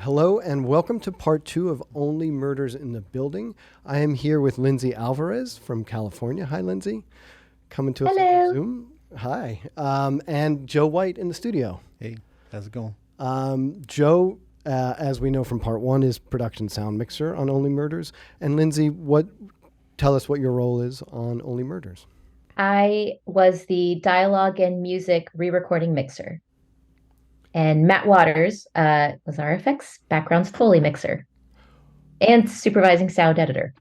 Hello and welcome to part 2 of Only Murders in the Building. I am here with Lindsey Alvarez from California. Hi, Lindsey. Coming to us over Zoom. Hi. And Joe White in the studio. Hey, how's it going? Joe, as we know from part 1, is production sound mixer on Only Murders. And Lindsey, tell us what your role is on Only Murders. I was the dialogue and music re-recording mixer. And Matt Waters was our effects backgrounds Foley mixer and supervising sound editor.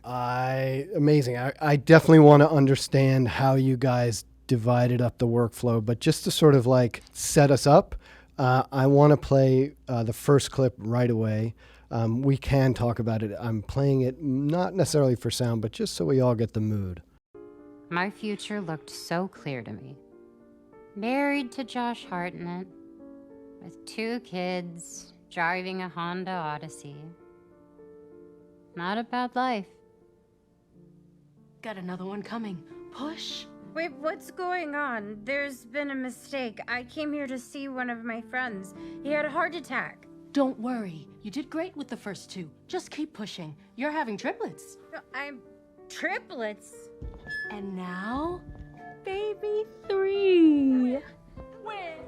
Amazing. I definitely want to understand how you guys divided up the workflow, but just to sort of like set us up, I want to play the first clip right away. We can talk about it. I'm playing it not necessarily for sound, but just so we all get the mood. My future looked so clear to me. Married to Josh Hartnett, with 2 kids, driving a Honda Odyssey. Not a bad life. Got another one coming. Push. Wait, what's going on? There's been a mistake. I came here to see one of my friends. He had a heart attack. Don't worry. You did great with the first 2. Just keep pushing. You're having triplets. I'm triplets. And now, baby 3.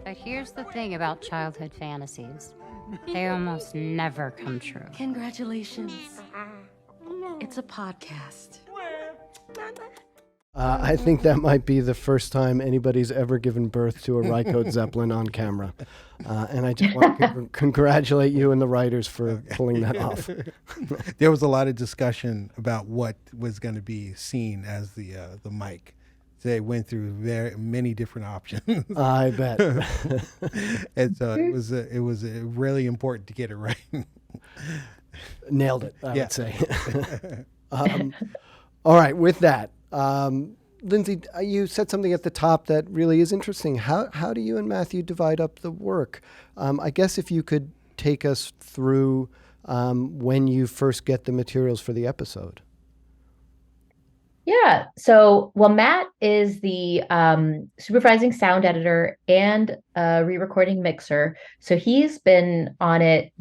But here's the thing about childhood fantasies. They almost never come true. Congratulations. It's a podcast. I think that might be the first time anybody's ever given birth to a Ryko Zeppelin on camera. And I just want to congratulate you and the writers for pulling that off. There was a lot of discussion about what was going to be seen as the mic. They went through very many different options. I bet. And so it was really important to get it right. Nailed it, I would say. All right, with that, Lindsey, you said something at the top that really is interesting. How do you and Matthew divide up the work? I guess if you could take us through when you first get the materials for the episode. Yeah. So, Matt is the supervising sound editor and re-recording mixer. So he's been on it,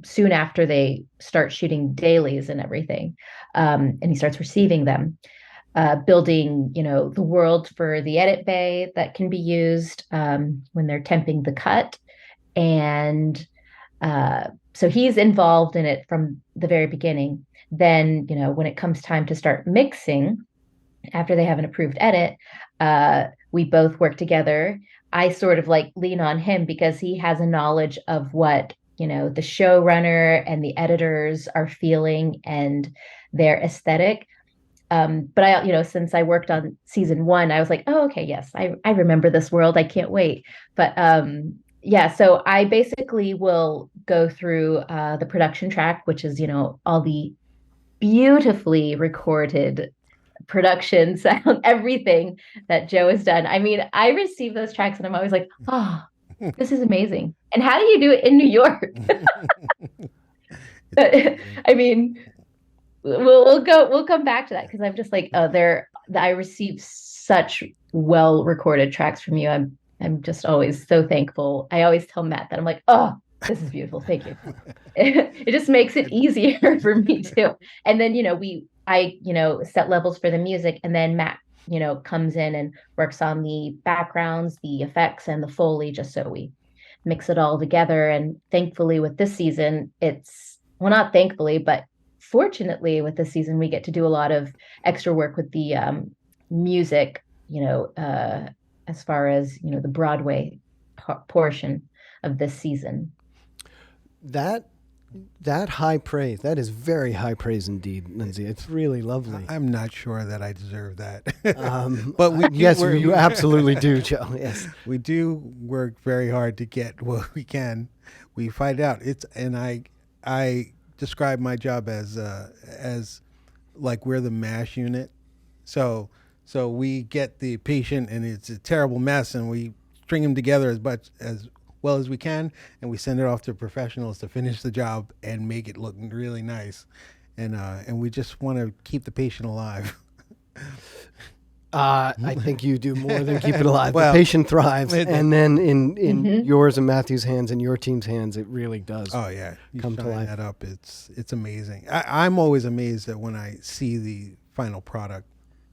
soon after they start shooting dailies and everything. And he starts receiving them, building, the world for the edit bay that can be used when they're temping the cut. And so he's involved in it from the very beginning. Then, when it comes time to start mixing, after they have an approved edit, we both work together. I sort of like lean on him because he has a knowledge of what, the showrunner and the editors are feeling and their aesthetic. But I, since I worked on season 1, I was like, oh, okay, yes, I remember this world. I can't wait. But so I basically will go through the production track, which is, all the beautifully recorded production sound, everything that Joe has done. I mean, I receive those tracks and I'm always like, oh, this is amazing. And how do you do it in New York? I mean, we'll come back to that because I'm just like, I receive such well recorded tracks from you. I'm just always so thankful. I always tell Matt that I'm like, oh, this is beautiful. Thank you. It just makes it easier for me too. And then, I set levels for the music, and then Matt, comes in and works on the backgrounds, the effects, and the Foley, just so we mix it all together. And thankfully with this season, not thankfully, but fortunately with this season, we get to do a lot of extra work with the music, as far as, the Broadway portion of this season. That high praise, that is very high praise indeed, Lindsey. It's really lovely. I'm not sure that I deserve that. But you absolutely do, Joe. Yes, we do work very hard to get what we can. We find out I describe my job as like we're the MASH unit. So we get the patient and it's a terrible mess, and we string them together as well as we can, and we send it off to professionals to finish the job and make it look really nice. And we just want to keep the patient alive. I think you do more than keep it alive. Well, the patient thrives, and then in Mhm. yours and Matthew's hands and your team's hands, it really does. Oh yeah, you come to shine life. that up. It's amazing. I'm always amazed that when I see the final product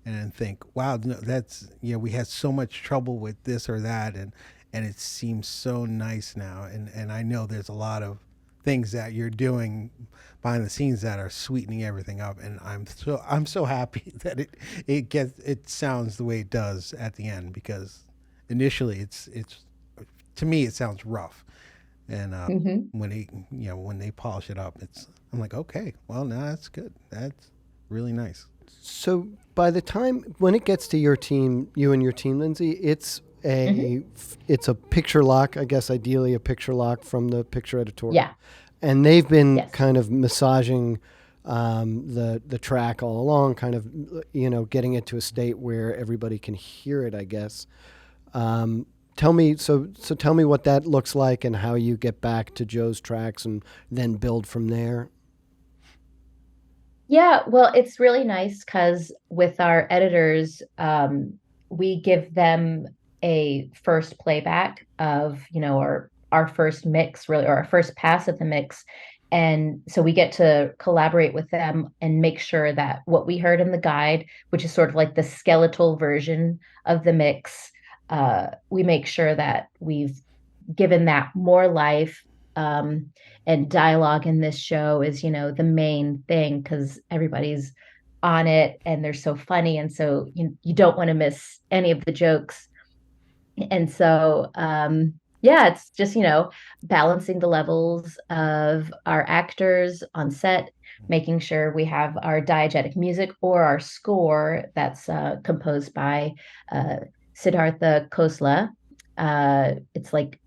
and then think, wow, no, that's we had so much trouble with this or that, and it seems so nice now. And I know there's a lot of things that you're doing behind the scenes that are sweetening everything up, and I'm so happy that it sounds the way it does at the end, because initially it's to me it sounds rough. And when they polish it up, I'm like, okay, well, now that's good. That's really nice. So by the time when it gets to your team, you and your team, Lindsey, it's a picture lock, I guess. Ideally, a picture lock from the picture editorial. Yeah. And they've been Yes. kind of massaging the track all along, kind of getting it to a state where everybody can hear it, I guess. Tell me what that looks like and how you get back to Joe's tracks and then build from there. Yeah, well, it's really nice because with our editors, we give them a first playback of, our first mix, really, or our first pass at the mix. And so we get to collaborate with them and make sure that what we heard in the guide, which is sort of like the skeletal version of the mix, we make sure that we've given that more life. And dialogue in this show is, the main thing, because everybody's on it and they're so funny. And so you don't want to miss any of the jokes. And so, it's just, balancing the levels of our actors on set, making sure we have our diegetic music or our score that's composed by Siddhartha Khosla. It's like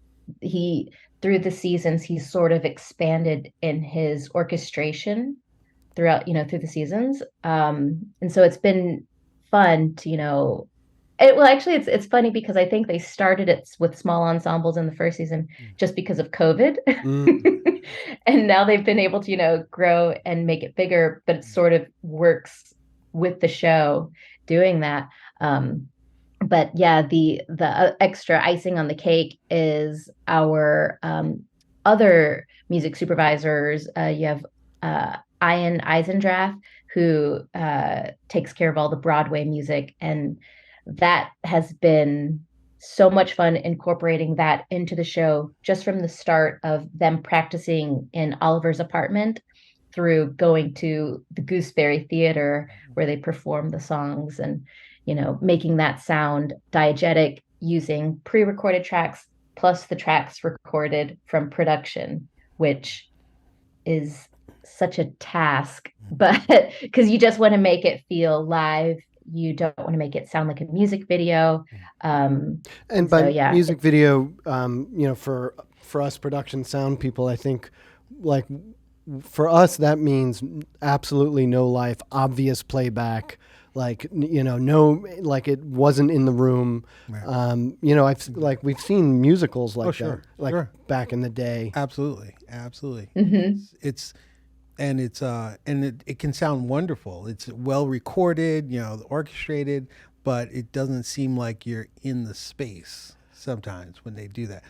through the seasons, he's sort of expanded in his orchestration throughout, through the seasons. And so it's been fun to, actually, it's funny because I think they started it with small ensembles in the first season just because of COVID. And now they've been able to, grow and make it bigger, but it sort of works with the show doing that. But yeah, the extra icing on the cake is our other music supervisors. You have Ian Eisendrath, who takes care of all the Broadway music, and that has been so much fun incorporating that into the show, just from the start of them practicing in Oliver's apartment through going to the Gooseberry Theater where they perform the songs, and making that sound diegetic using pre-recorded tracks plus the tracks recorded from production, which is such a task, but because you just want to make it feel live. You don't want to make it sound like a music video. And by music video, for us production sound people, I think, like, for us, that means absolutely no life, obvious playback. Like, no, like it wasn't in the room. Right. We've seen musicals like that, like back in the day. Absolutely. Mm-hmm. It can sound wonderful. It's well recorded, orchestrated, but it doesn't seem like you're in the space sometimes when they do that.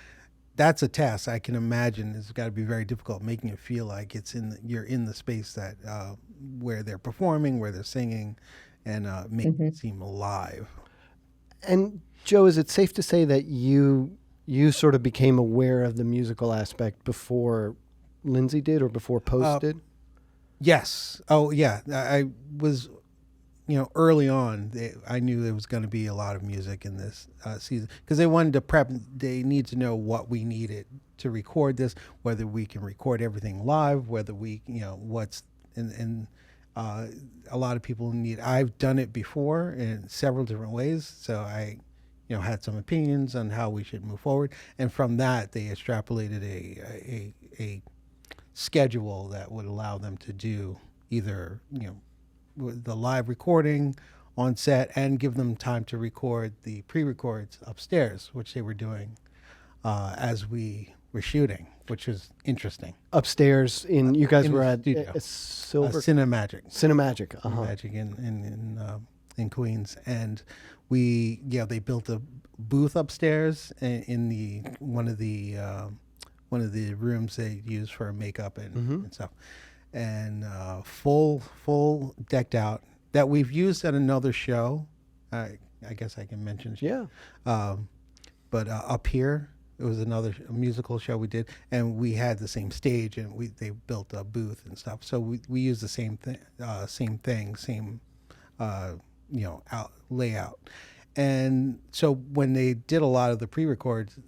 That's a task I can imagine. It's got to be very difficult, making it feel like you're in the space that where they're performing, where they're singing, and making it seem alive. And Joe, is it safe to say that you sort of became aware of the musical aspect before Lindsey did, or before Post did? Yes. Oh, yeah. I was, early on, I knew there was going to be a lot of music in this season, because they wanted to prep. They need to know what we needed to record this, whether we can record everything live, whether we, what's in a lot of people need. I've done it before in several different ways, so I, had some opinions on how we should move forward, and from that they extrapolated a schedule that would allow them to do either the live recording on set and give them time to record the pre-records upstairs, which they were doing as we were shooting, which was interesting. Upstairs you guys were at studio. Silver Cinemagic. Cinemagic. Magic in in Queens, and they built a booth upstairs in the one of the rooms they use for makeup and stuff, and full decked out that we've used at another show. I guess I can mention. Yeah. But up here, it was another musical show we did, and we had the same stage, and they built a booth and stuff. So we used the same thing, layout. And so when they did a lot of the pre-records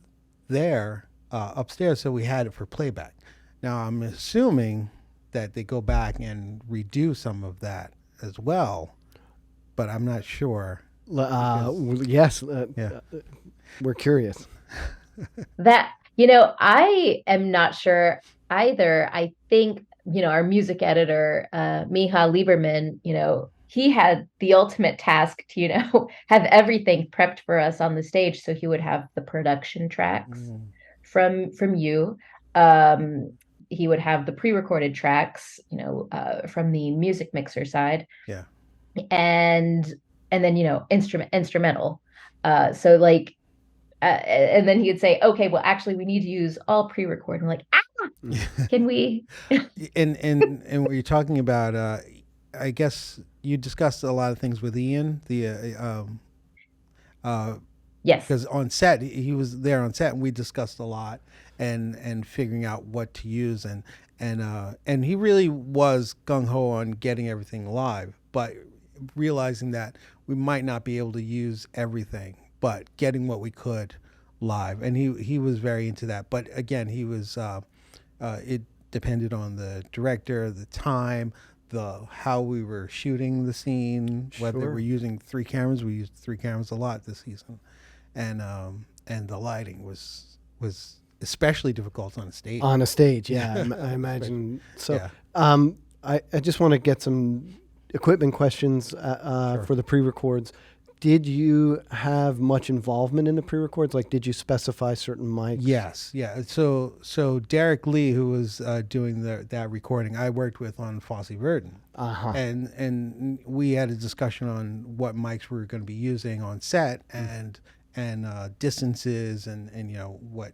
there upstairs, so we had it for playback. Now I'm assuming that they go back and redo some of that as well, but I'm not sure. Yes. We're curious. That, I am not sure either. I think, our music editor, Miha Lieberman, he had the ultimate task to, have everything prepped for us on the stage. So he would have the production tracks from you. He would have the pre-recorded tracks, from the music mixer side. Yeah. And then, instrumental. So like, and then he'd say, okay, well, actually, we need to use all pre-record. And like, can we? and what you're talking about, I guess you discussed a lot of things with Ian. Yes, because on set he was there on set, and we discussed a lot and figuring out what to use, and he really was gung ho on getting everything live, but realizing that we might not be able to use everything, but getting what we could live, and he was very into that. But again, he was it depended on the director, the time, how we were shooting the scene, whether we're using 3 cameras. We used 3 cameras a lot this season, and the lighting was especially difficult on a stage. On a stage, yeah, I imagine. So, Yeah. I just want to get some equipment questions for the pre-records. Did you have much involvement in the pre-records? Like, did you specify certain mics? Yes, yeah. So Derek Lee, who was doing that recording, I worked with on Fosse Verdon, and we had a discussion on what mics we were going to be using on set, and distances, and what,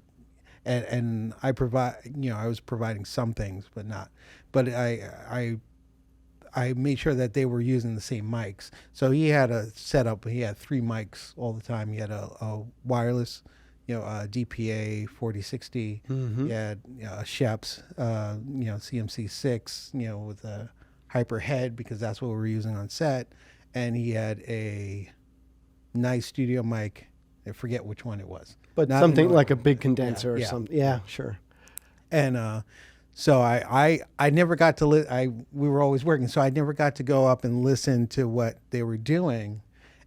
and I was providing some things, but I made sure that they were using the same mics. So he had a setup. He had 3 mics all the time. He had a wireless, DPA 4060. He had a Sheps, CMC6, with a hyper head, because that's what we were using on set. And he had a nice studio mic. I forget which one it was. But Not something an- like a big condenser or yeah. something. Yeah, sure. And so I never got to we were always working, so I never got to go up and listen to what they were doing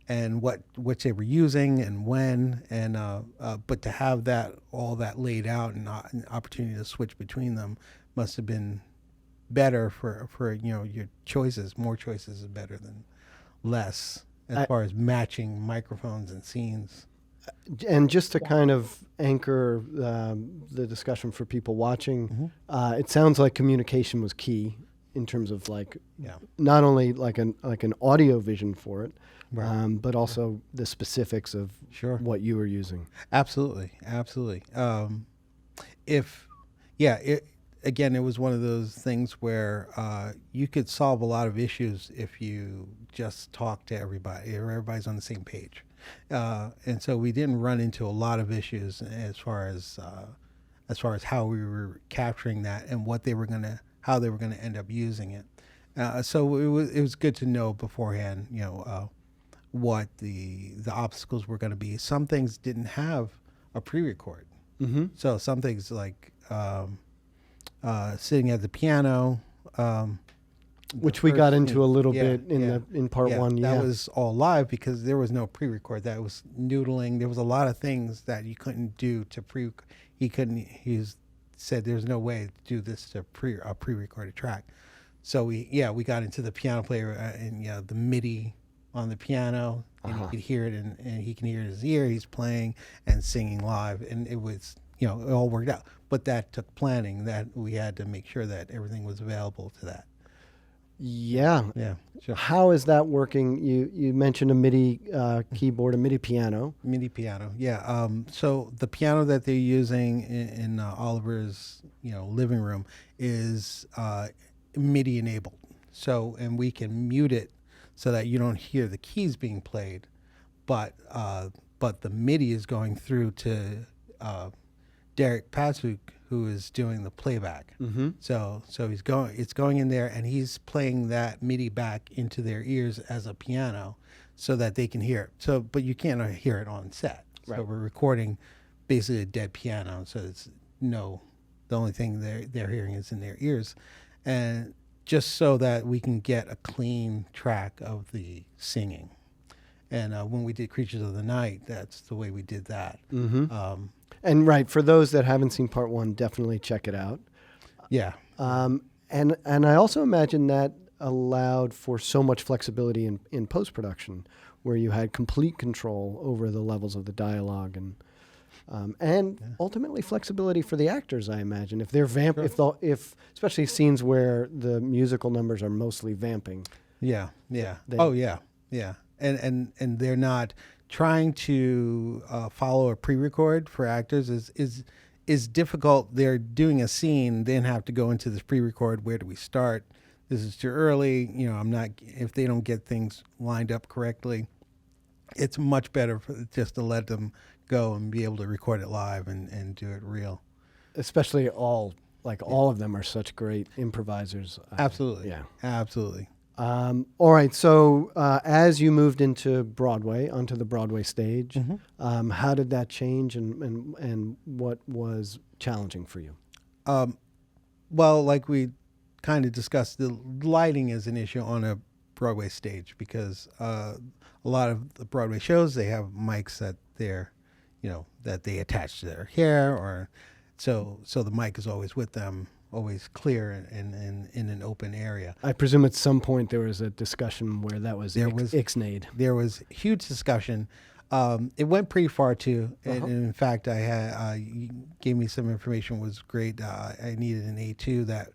and what they were using and when, and but to have all that laid out and an opportunity to switch between them must have been better for your choices. More choices is better than less as far as matching microphones and scenes. And just to kind of anchor the discussion for people watching, it sounds like communication was key in terms of not only like an audio vision for it, but also the specifics of what you were using. Absolutely. It was one of those things where you could solve a lot of issues if you just talk to everybody, or everybody's on the same page. And so we didn't run into a lot of issues as far as how we were capturing that and how they were gonna end up using it. So it was good to know beforehand, what the obstacles were going to be. Some things didn't have a pre-record, so some things like sitting at the piano. Which we got into a little bit in part 1. Yeah, that was all live because there was no pre-record. That was noodling. There was a lot of things that you couldn't do to pre. He said there's no way to do this to a pre-recorded track. So we got into the piano player and the MIDI on the piano, and you could hear it, and he can hear it in his ear. He's playing and singing live, and it was it all worked out. But that took planning. That we had to make sure that everything was available to that. Yeah. Yeah, sure. How is that working? You mentioned a MIDI keyboard, a MIDI piano. MIDI piano, yeah. So the piano that they're using in Oliver's, living room is MIDI enabled. So, and we can mute it so that you don't hear the keys being played, but the MIDI is going through to Derek Pasuk, who is doing the playback. Mm-hmm. So it's going in there, and he's playing that MIDI back into their ears as a piano, so that they can hear it. So, but you can't hear it on set. Right. So we're recording basically a dead piano. So the only thing they're hearing is in their ears, and just so that we can get a clean track of the singing. And when we did Creatures of the Night, that's the way we did that. Mm-hmm. And right, for those that haven't seen part one, definitely check it out. Yeah. And I also imagine that allowed for so much flexibility in post-production, where you had complete control over the levels of the dialogue and ultimately flexibility for the actors. I imagine if they're if especially scenes where the musical numbers are mostly vamping. Yeah. Yeah. And they're not trying to follow a pre-record for actors is difficult. They're doing a scene, then have to go into this pre-record. Where do we start? This is too early. If they don't get things lined up correctly, it's much better just to let them go and be able to record it live and do it real. Especially all of them are such great improvisers. Absolutely. Yeah. Absolutely. All right. So as you moved onto the Broadway stage, Mm-hmm. how did that change and what was challenging for you? Well, like we kind of discussed, the lighting is an issue on a Broadway stage because a lot of the Broadway shows, they have mics that that they attach to their hair, or so the mic is always with them, always clear and in an open area. I presume at some point there was a discussion where that was ixnayed. There was huge discussion. It went pretty far too, and in fact, I had you gave me some information, was great. I needed an A2 that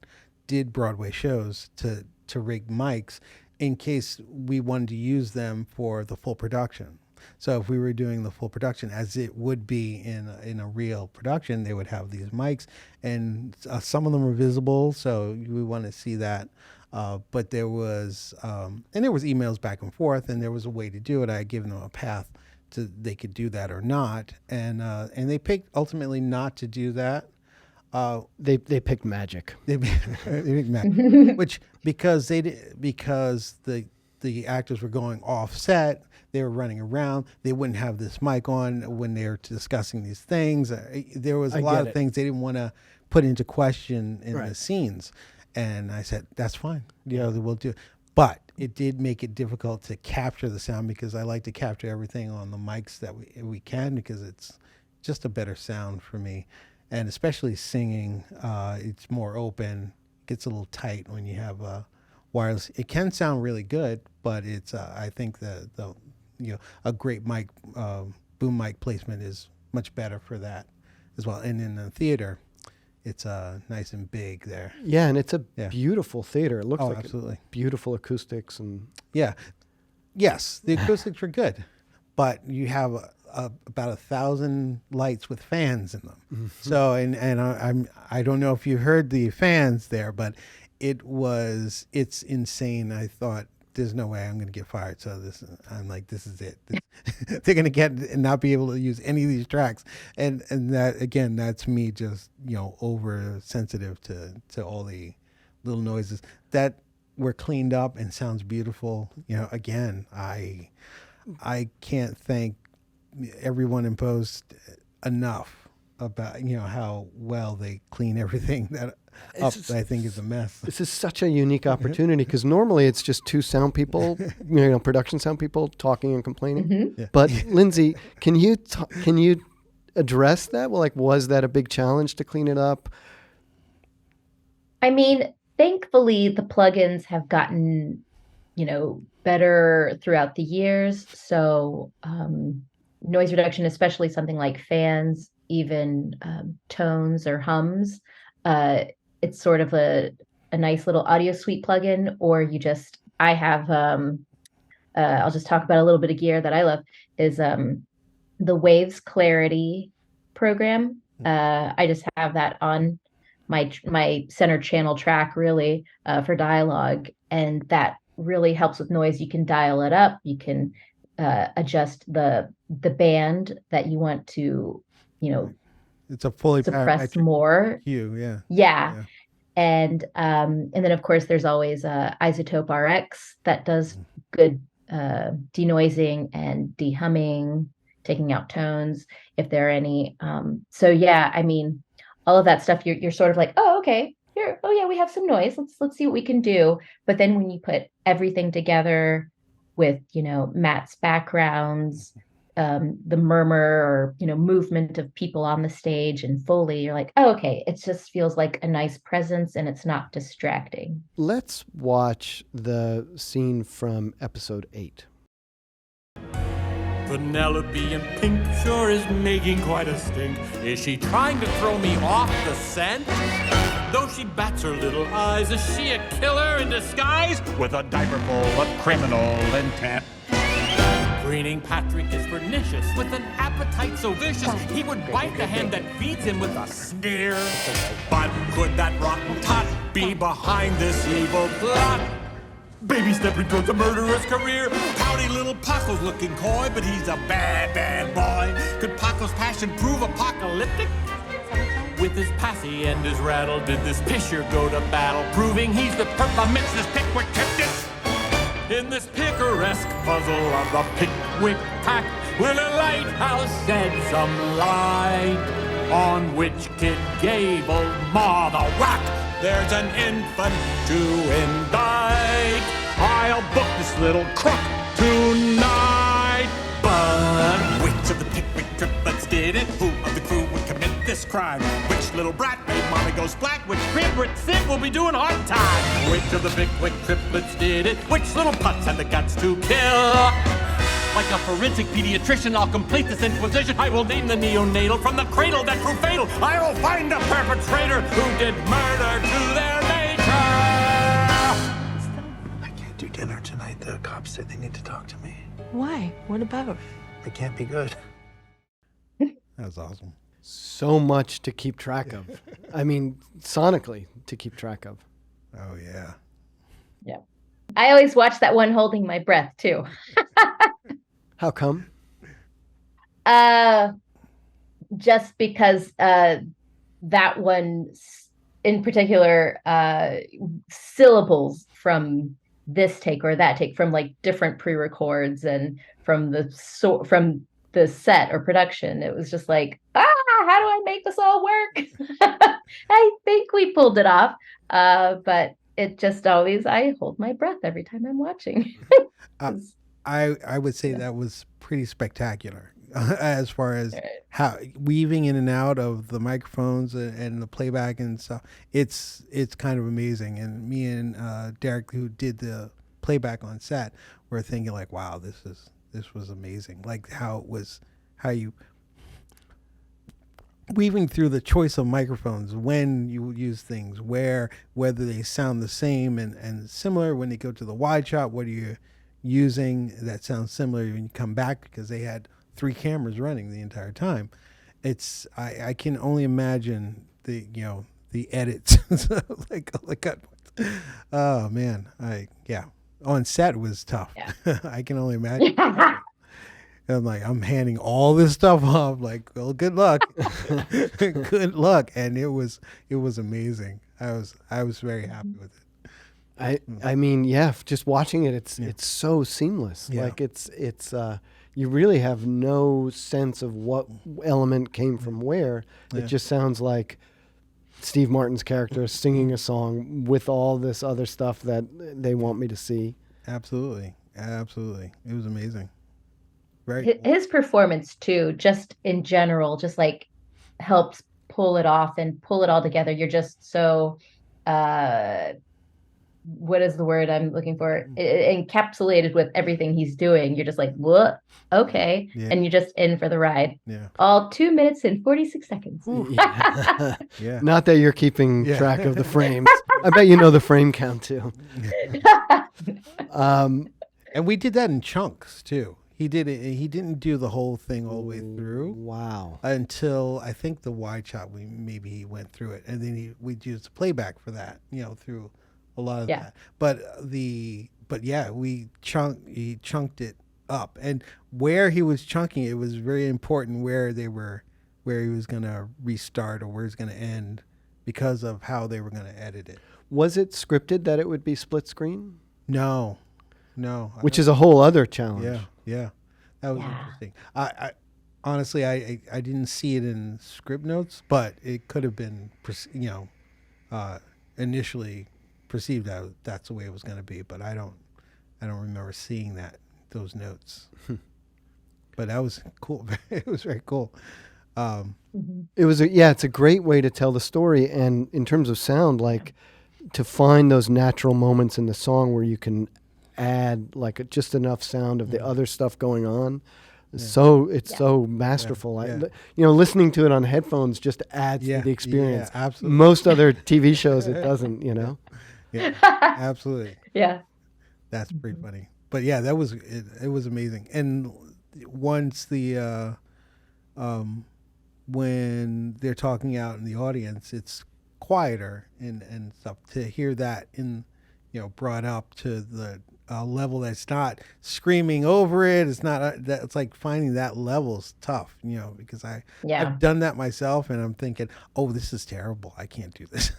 did Broadway shows to rig mics in case we wanted to use them for the full production. So if we were doing the full production, as it would be in a real production, they would have these mics, and some of them were visible, so we want to see that. But there was emails back and forth, and there was a way to do it. I had given them a path to they could do that or not, and they picked ultimately not to do that. They picked magic. They picked magic, which because the actors were going off set. They were running around. They wouldn't have this mic on when they were discussing these things. There was a lot of things they didn't want to put into question in the scenes. And I said, that's fine. We'll do it. But it did make it difficult to capture the sound, because I like to capture everything on the mics that we can, because it's just a better sound for me. And especially singing, it's more open. It gets a little tight when you have wireless. It can sound really good, but it's I think a great mic, boom mic placement is much better for that as well. And in the theater, it's nice and big there. Yeah, and it's a beautiful theater. It looks like absolutely beautiful acoustics and yes, the acoustics are good, but you have about 1,000 lights with fans in them. Mm-hmm. So I don't know if you heard the fans there, but it's insane. I thought, there's no way I'm going to get fired. So I'm like, this is it. They're going to get and not be able to use any of these tracks. And that, again, that's me just, oversensitive to all the little noises that were cleaned up and sounds beautiful. Again, I can't thank everyone in post enough about, how well they clean everything that I think is a mess. This is such a unique opportunity, because normally it's just two sound people, production sound people talking and complaining. Mm-hmm. Yeah. But Lindsey, can you address that? Well, was that a big challenge to clean it up? I mean, thankfully the plugins have gotten, better throughout the years. So noise reduction, especially something like fans, even tones or hums, it's sort of a nice little audio suite plugin, or I have I'll just talk about a little bit of gear that I love is the Waves Clarity program. I just have that on my center channel track really for dialogue, and that really helps with noise. You can dial it up. You can adjust the band that you want to, It's a fully suppress more. Hue, yeah. Yeah. And then of course there's always Isotope RX that does good denoising and dehumming, taking out tones if there are any. So yeah, I mean, all of that stuff, you're sort of like, oh, okay, here, oh yeah, we have some noise. Let's see what we can do. But then when you put everything together with, Matt's backgrounds, the murmur or movement of people on the stage and Foley, you're like, oh, okay, it just feels like a nice presence and it's not distracting. Let's watch the scene from episode 8. Penelope in pink sure is making quite a stink. Is she trying to throw me off the scent? Though she bats her little eyes, is she a killer in disguise with a diaper full of criminal intent? Greening Patrick is pernicious with an appetite so vicious he would bite the hand that feeds him with a sneer. But could that rotten tot be behind this evil plot? Baby stepping towards a murderous career. Pouty little Paco's looking coy, but he's a bad, bad boy. Could Paco's passion prove apocalyptic? With his passy and his rattle, did this pisher go to battle, proving he's the perp amidst this Pickwick tactics? In this picaresque puzzle of the Pickwick pack, will a lighthouse shed some light on which kid gave old Ma the whack? There's an infant to indict. I'll book this little crook tonight. But which of the Pickwick triplets did it? Who of the crew would commit this crime? Which little brat made mommy go splat? Which favorite Sid will be doing hard time? Which of the Pickwick triplets did it? Which little putz had the guts to kill? Like a forensic pediatrician, I'll complete this inquisition. I will name the neonatal from the cradle that proved fatal. I will find a perpetrator who did murder to their nature. I can't do dinner tonight. The cops said they need to talk to me. Why? What about? It can't be good. That's awesome. So much to keep track of. I mean, sonically to keep track of. Oh, yeah. Yeah. I always watch that one holding my breath too. How come? Just because that one in particular, syllables from this take or that take, from like different pre-records and from the set or production, it was just like, how do I make this all work? I think we pulled it off, but it just always, I hold my breath every time I'm watching. I would say that was pretty spectacular as far as how weaving in and out of the microphones and the playback and stuff. It's kind of amazing. And me and Derek, who did the playback on set, were thinking like, wow, this was amazing. Like how you weaving through the choice of microphones, when you use things, whether they sound the same and similar when they go to the wide shot, what are you using that sounds similar when you come back, because they had 3 cameras running the entire time. It's I can only imagine the edits like oh man, on set was tough. Yeah. I can only imagine. I'm like, I'm handing all this stuff off, like, well, good luck. Good luck. And it was amazing. I was very happy with it. I mean, yeah, just watching it, it's so seamless. Yeah. Like it's you really have no sense of what element came from where. Yeah. It just sounds like Steve Martin's character singing a song with all this other stuff that they want me to see. Absolutely. It was amazing. His performance too, just in general, just like helps pull it off and pull it all together. You're just so what is the word I'm looking for? Encapsulated with everything he's doing. You're just like, what? Okay. Yeah. And you're just in for the ride. Yeah. All 2 minutes and 46 seconds. Yeah. Yeah. Not that you're keeping Yeah. track of the frames. I bet you know the frame count too. And we did that in chunks too. He did it. He didn't do the whole thing all the way through Wow. until I think the wide shot. Maybe he went through it, and then we used playback for that. Through a lot of that. But yeah, he chunked it up, and where he was chunking it was very important. Where he was going to restart or where he's going to end, because of how they were going to edit it. Was it scripted that it would be split screen? No. Which is a whole other challenge. Yeah, that was interesting. I honestly, I didn't see it in script notes, but it could have been, initially perceived that's the way it was going to be. But I don't remember seeing those notes. But that was cool. It was very cool. It's a great way to tell the story, and in terms of sound, like to find those natural moments in the song where you can add like just enough sound of the other stuff going on. So it's so masterful. Listening to it on headphones just adds to the experience. Yeah, absolutely. Most other TV shows it doesn't. Yeah, absolutely. Yeah, that's pretty funny. But yeah, that was it was amazing. And once the when they're talking out in the audience, it's quieter and stuff. To hear that brought up to the level that's not screaming over it. It's not it's like finding that level is tough, because I've done that myself, and I'm thinking, oh, this is terrible. I can't do this.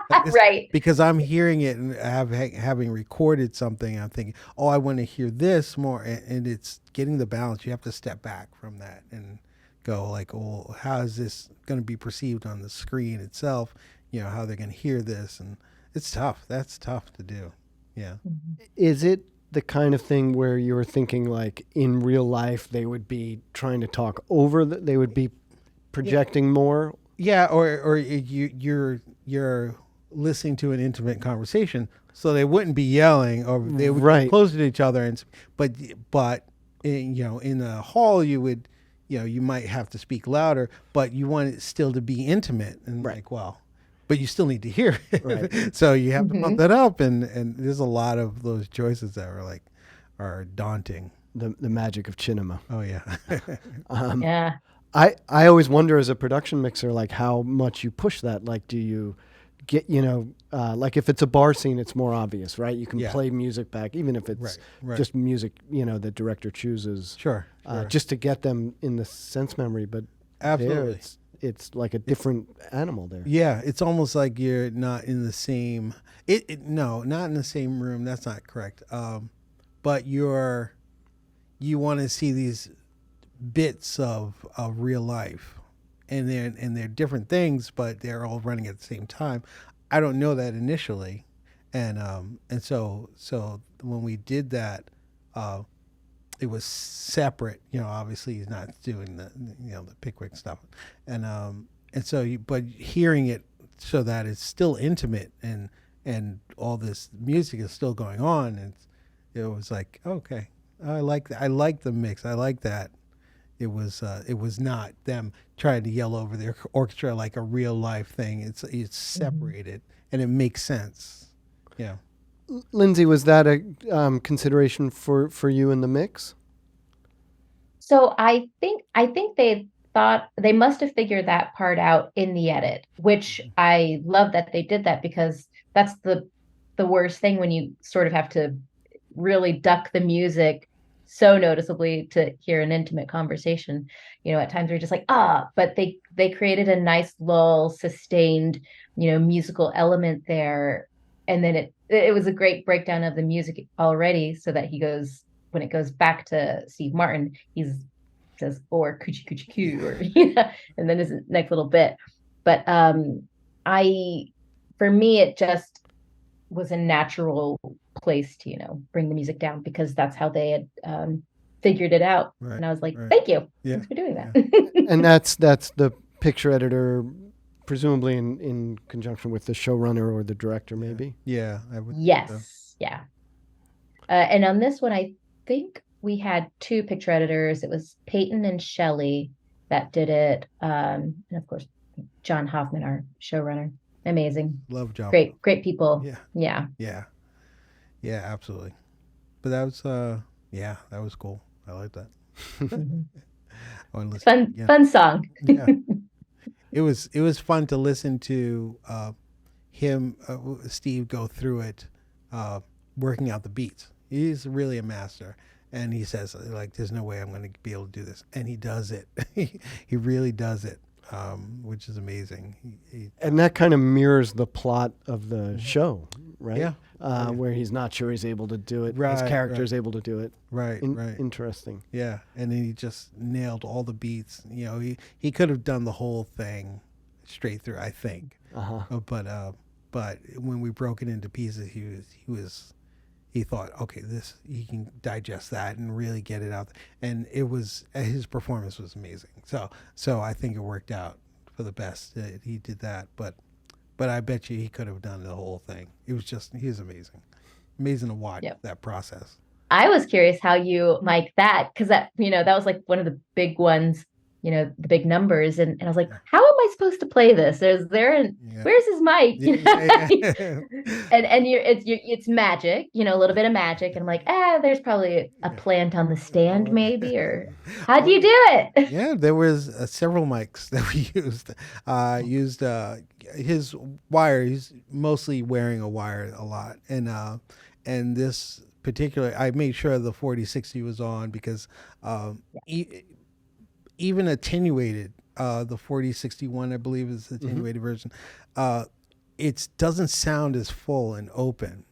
Right. Because I'm hearing it and having recorded something, I'm thinking, oh, I want to hear this more, and it's getting the balance. You have to step back from that and go like, oh, how is this going to be perceived on the screen itself? How they're going to hear this, and it's tough. That's tough to do. Yeah. Is it the kind of thing where you were thinking like in real life they would be trying to talk over they would be projecting more? Yeah, or you're listening to an intimate conversation, so they wouldn't be yelling, or they would be close to each other, but in a hall you would you might have to speak louder, but you want it still to be intimate, and but you still need to hear it. Right. So you have to bump that up, and there's a lot of those choices that are daunting. The magic of Chinema. Oh yeah. Yeah. I always wonder as a production mixer, like how much you push that. Like, do you get, like if it's a bar scene, it's more obvious, right? You can play music back, even if it's just music, the director chooses. Sure. Just to get them in the sense memory. But absolutely. It's like a different animal there. Yeah, it's almost like you're not in the same. Not in the same room. That's not correct. But you want to see these bits of real life, and they're different things, but they're all running at the same time. I don't know that initially, and so when we did that, it was separate. Obviously he's not doing the the Pickwick stuff, and so but hearing it so that it's still intimate and all this music is still going on, and it was like, okay, I like that. I like the mix. I like that. It was not them trying to yell over their orchestra like a real life thing. It's separated, and it makes sense. Yeah. Lindsey, was that a consideration for you in the mix? So I think they thought they must have figured that part out in the edit, which I love that they did that, because that's the worst thing when you sort of have to really duck the music so noticeably to hear an intimate conversation. At times we're just like, but they created a nice lull, sustained, musical element there. And then it was a great breakdown of the music already, so that when it goes back to Steve Martin, says, or coochie coochie coo, or and then his next little bit. But for me, it just was a natural place to bring the music down, because that's how they had figured it out. And I was like, thank you, thanks for doing that. And that's the picture editor presumably in conjunction with the showrunner or the director, maybe. Yeah, I would. Yes. Yeah. And on this one, I think we had 2 picture editors. It was Peyton and Shelley that did it. And of course, John Hoffman, our showrunner. Amazing. Love John. Great people. Yeah. Yeah, absolutely. But that was that was cool. I like that. Fun song. Yeah. It was fun to listen to him, Steve, go through it, working out the beats. He's really a master, and he says, like, there's no way I'm going to be able to do this, and he does it. He really does it, which is amazing. And that kind of mirrors the plot of the show, right? Yeah. Where he's not sure he's able to do it. Right, His character is right. able to do it. Right. Interesting. Yeah, and then he just nailed all the beats. He could have done the whole thing straight through, I think. But when we broke it into pieces, he thought, okay, he can digest that and really get it out. And his performance was amazing. So I think it worked out for the best that he did that. But I bet you he could have done the whole thing. He was amazing. Amazing to watch that process. I was curious how you mic that, because that was like one of the big ones, the big numbers, and I was like, how am I supposed to play this? Where's his mic? And it's magic, a little bit of magic, and I'm like, there's probably a plant on the stand, maybe, or how do you do it? Yeah, there was several mics that we used. His wire. He's mostly wearing a wire a lot, and this particular, I made sure the 4060 was on because even attenuated, the 4061, I believe, is the attenuated version. It doesn't sound as full and open.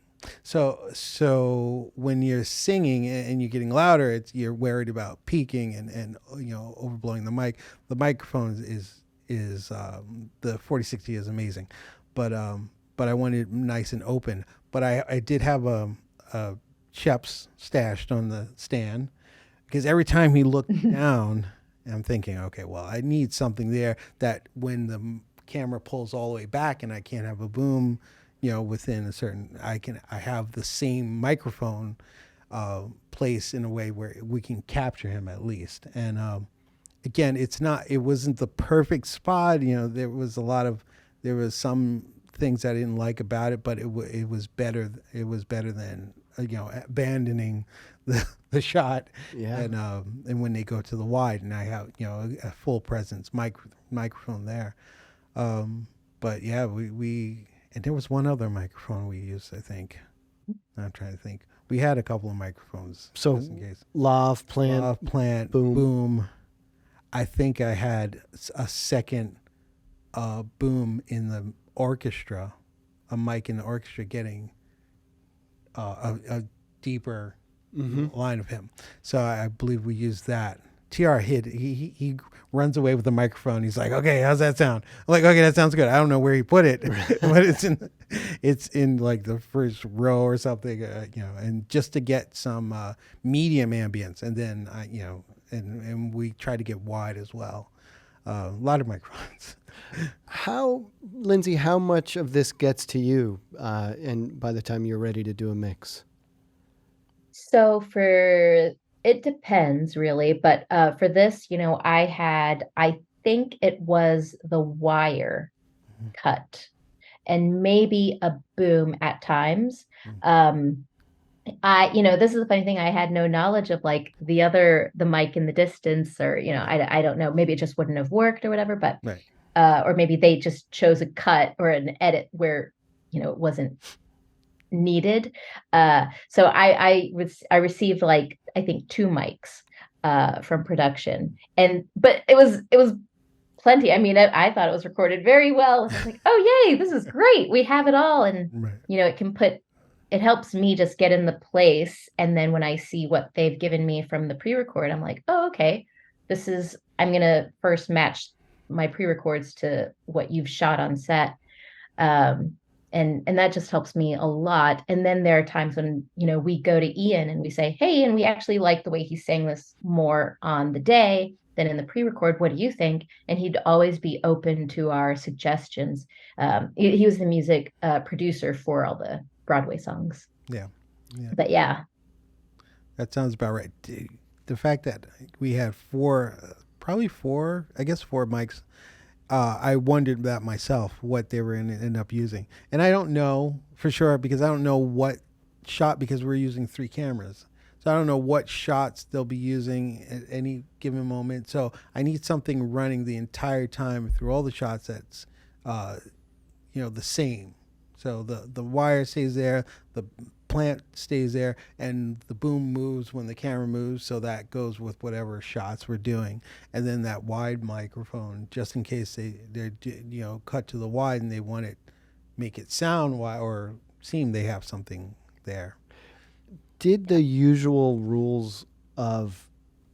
So when you're singing and you're getting louder, you're worried about peaking and overblowing the mic. The microphone is the 4060 is amazing, but I wanted it nice and open. But I did have a Shep's stashed on the stand, because every time he looked down, I'm thinking, okay, well, I need something there that when the camera pulls all the way back and I can't have a boom, within a certain, I have the same microphone place in a way where we can capture him at least. And again, it wasn't the perfect spot. There was some things I didn't like about it, but it was better. It was better than abandoning the shot. Yeah. And when they go to the wide, and I have a full presence microphone there. But yeah, we and there was one other microphone we used, I think. I'm trying to think. We had a couple of microphones. So just in case. Lav, plant, boom. I think I had a second boom in the orchestra, a mic in the orchestra getting a deeper line of him. So I believe we used that. TR he runs away with the microphone. He's like, okay, how's that sound? I'm like, okay, that sounds good. I don't know where he put it, but it's in like the first row or something, and just to get some medium ambience, and then and we try to get wide as well. A lot of microphones. Lindsey, how much of this gets to you, and by the time you're ready to do a mix? So it depends really, but for this, I think it was the wire cut and maybe a boom at times. This is the funny thing. I had no knowledge of like the mic in the distance, or, I don't know, maybe it just wouldn't have worked or whatever, but, right. Or maybe they just chose a cut or an edit where, it wasn't needed. So I received like, I think 2 mics, from production, but it was plenty. I mean, I thought it was recorded very well. I was like, oh, yay, this is great. We have it all. And, right. It helps me just get in the place. And then when I see what they've given me from the pre-record, I'm like, oh, okay, I'm going to first match my pre-records to what you've shot on set. And that just helps me a lot. And then there are times when, we go to Ian and we say, hey, and we actually like the way he sang this more on the day. than in the pre-record. What do you think? And he'd always be open to our suggestions. He was the music producer for all the Broadway songs. Yeah. But yeah. That sounds about right. The fact that we had four mics, I wondered that myself, what they were going to end up using. And I don't know for sure, because I don't know what shot, because we're using 3 cameras. So I don't know what shots they'll be using at any given moment. So I need something running the entire time through all the shots that's, the same. So the wire stays there, the plant stays there, and the boom moves when the camera moves, so that goes with whatever shots we're doing. And then that wide microphone, just in case they're cut to the wide and they want it, make it sound wide or seem they have something there. Did the usual rules of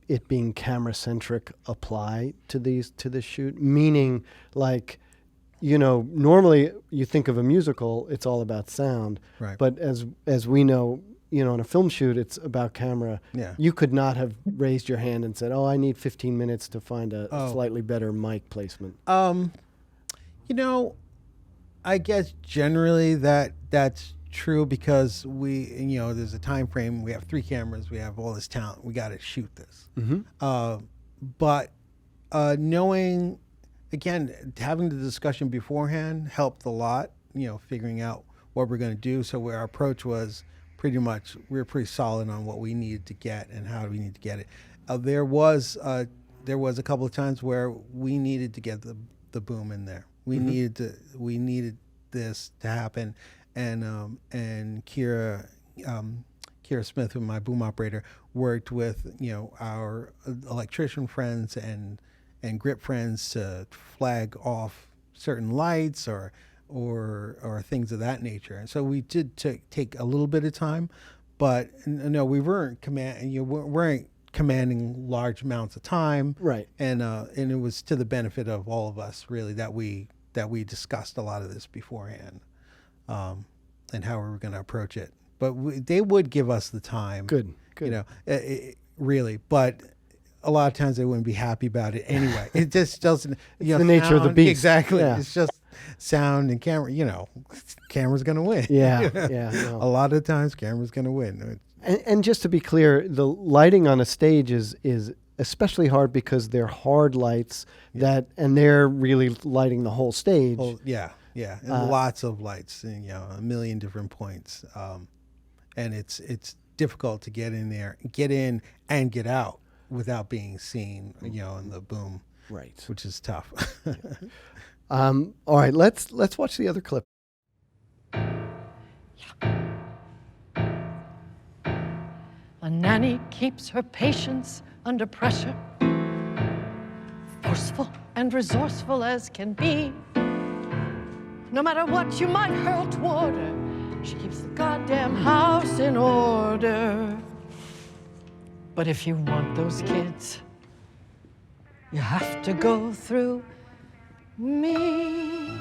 it being camera-centric apply to this shoot? Meaning, like, normally you think of a musical, it's all about sound. Right. But as we know, in a film shoot, it's about camera. Yeah. You could not have raised your hand and said, "Oh, I need 15 minutes to find a slightly better mic placement." I guess generally that's true, because there's a time frame. We have 3 cameras. We have all this talent. We got to shoot this. Mm-hmm. But knowing, again, having the discussion beforehand helped a lot. Figuring out what we're going to do. So our approach was we were pretty solid on what we needed to get and how we need to get it. There was a couple of times where we needed to get the boom in there. We needed this to happen, and Kira Smith, who my boom operator, worked with our electrician friends and grip friends to flag off certain lights or things of that nature. And so we did take a little bit of time, but no, we weren't commanding large amounts of time. Right. And it was to the benefit of all of us, really, that we discussed a lot of this beforehand, and how we were going to approach it. But they would give us the time. Good. Really, but a lot of times they wouldn't be happy about it anyway. It just doesn't. The nature of the beast. Exactly. Yeah. It's just sound and camera. Camera's going to win. Yeah. No. A lot of times, camera's going to win. And just to be clear, the lighting on a stage is especially hard because they're hard lights and they're really lighting the whole stage. Yeah. And lots of lights, a million different points. And it's difficult to get in there, get in and get out without being seen, in the boom. Right. Which is tough. All right, let's watch the other clip. A nanny keeps her patients under pressure, forceful and resourceful as can be. No matter what you might hurl toward her, she keeps the goddamn house in order. But if you want those kids, you have to go through me.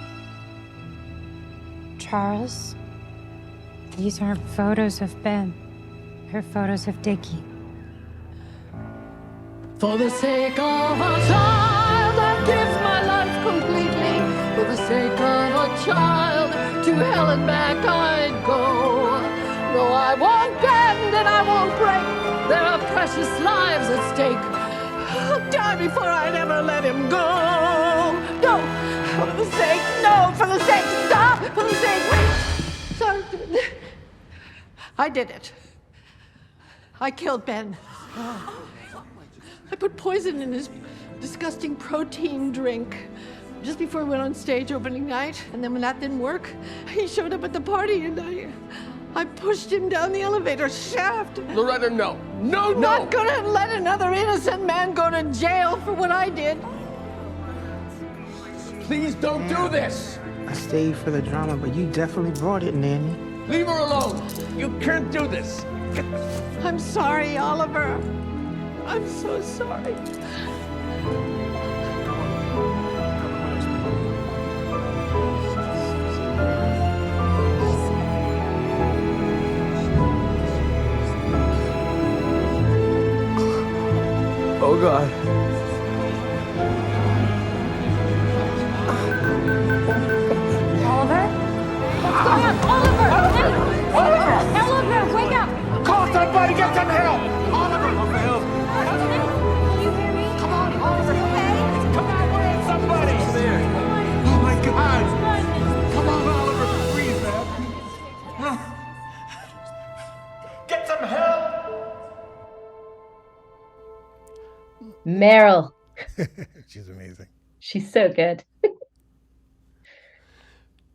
Charles, these aren't photos of Ben. They're photos of Dickie. For the sake of a child, I'd give my life completely. For the sake of a child, to hell and back I'd go. No, I won't bend and I won't break. There are precious lives at stake. I'll die before I'd ever let him go. No, for the sake, no, for the sake, stop, for the sake, wait. Sorry. I did it. I killed Ben. I put poison in his disgusting protein drink just before we went on stage opening night. And then when that didn't work, he showed up at the party and I pushed him down the elevator shaft. Loretta, no. No, no! Not gonna let another innocent man go to jail for what I did. Please don't do this! I stayed for the drama, but you definitely brought it, Nanny. Leave her alone! You can't do this! I'm sorry, Oliver. I'm so sorry. Oh, God. Meryl. She's amazing. She's so good.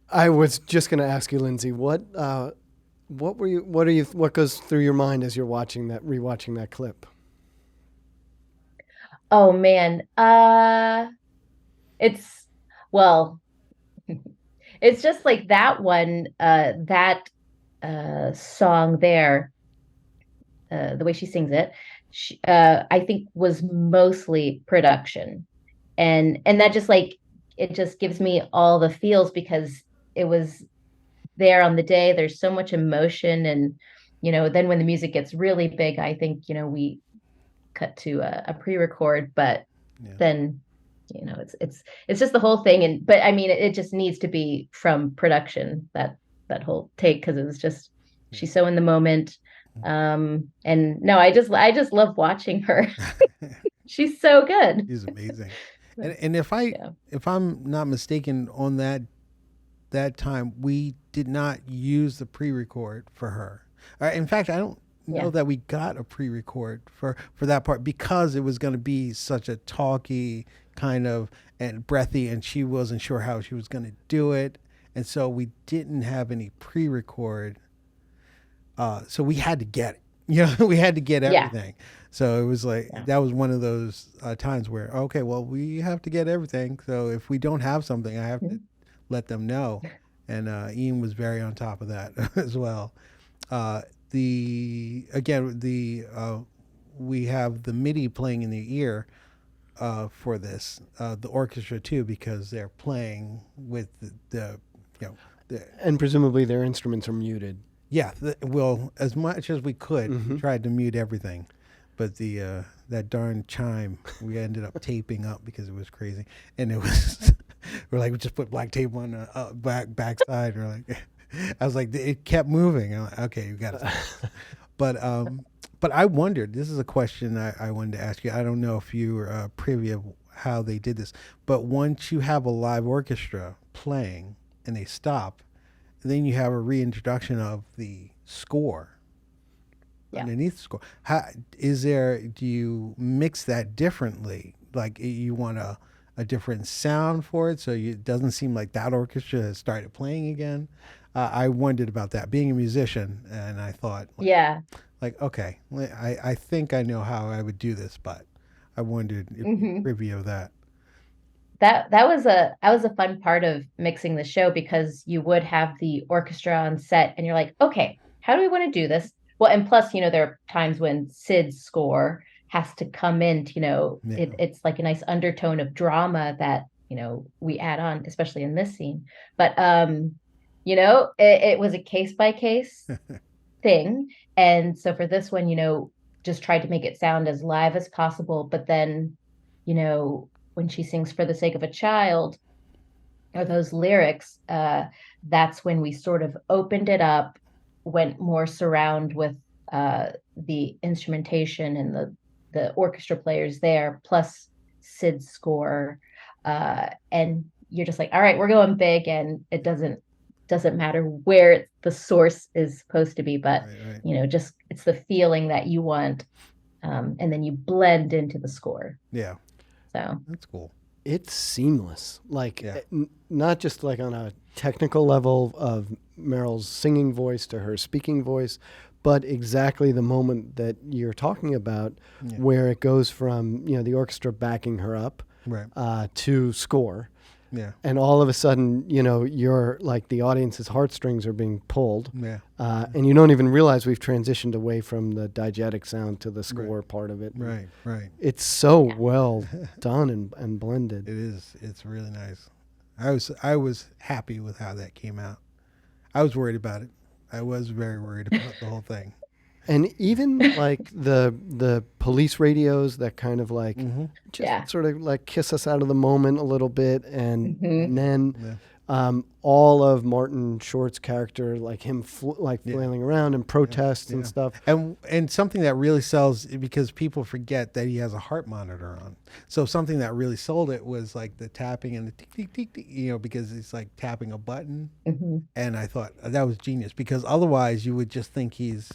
I was just going to ask you, Lindsey, what goes through your mind as you're rewatching that clip? Oh man. It's well, it's just like that one, that song there, the way she sings it, I think was mostly production. And that just like it just gives me all the feels because it was there on the day. There's so much emotion, and then when the music gets really big, I think we cut to a pre-record, but then it's just the whole thing. And but I mean it just needs to be from production, that whole take, because it was just she's so in the moment. And no, I just love watching her. She's so good. She's amazing. And if I'm not mistaken, on that time we did not use the pre-record for her. In fact, I don't know that we got a pre-record for that part, because it was going to be such a talky kind of and breathy, and she wasn't sure how she was going to do it, and so we didn't have any pre-record. So we had to get it. We had to get everything. So it was like that was one of those times where, okay, well, we have to get everything. So if we don't have something, I have to let them know. And Ian was very on top of that as well. We have the MIDI playing in the ear for this, the orchestra too, because they're playing with and presumably their instruments are muted. Yeah, well, as much as we could, tried to mute everything, but that darn chime we ended up taping up because it was crazy, and it was we're like, we just put black tape on the backside. We're like, I was like, it kept moving. I'm like, okay, you got it. But I wondered. This is a question I wanted to ask you. I don't know if you were privy of how they did this, but once you have a live orchestra playing and they stop, then you have a reintroduction of the score underneath the score. Do you mix that differently? Like you want a different sound for it, so it doesn't seem like that orchestra has started playing again? I wondered about that, being a musician, and I thought, okay, I think I know how I would do this, but I wondered if you're privy of that. That was a fun part of mixing the show, because you would have the orchestra on set and you're like, okay, how do we want to do this? Well, and plus, there are times when Sid's score has to come in, it's like a nice undertone of drama that, we add on, especially in this scene. But, it was a case by case thing. And so for this one, just tried to make it sound as live as possible. But then, when she sings For the Sake of a Child, or those lyrics, that's when we sort of opened it up, went more surround with the instrumentation and the orchestra players there, plus Sid's score. And you're just like, all right, we're going big, and it doesn't matter where the source is supposed to be, but just it's the feeling that you want, and then you blend into the score. Yeah. So that's cool. It's seamless, like not just like on a technical level of Meryl's singing voice to her speaking voice, but exactly the moment that you're talking about, where it goes from the orchestra backing her up, to score. Yeah. And all of a sudden, you're like, the audience's heartstrings are being pulled. Yeah. And you don't even realize we've transitioned away from the diegetic sound to the score part of it. Right. It's so well done and blended. It is. It's really nice. I was happy with how that came out. I was worried about it. I was very worried about the whole thing. And even like the police radios that kind of like sort of like kiss us out of the moment a little bit, and then all of Martin Short's character, like him flailing around and protests and stuff. And something that really sells, because people forget that he has a heart monitor on. So something that really sold it was like the tapping and the tick, tick, tick, tick, because it's like tapping a button. And I thought that was genius, because otherwise you would just think he's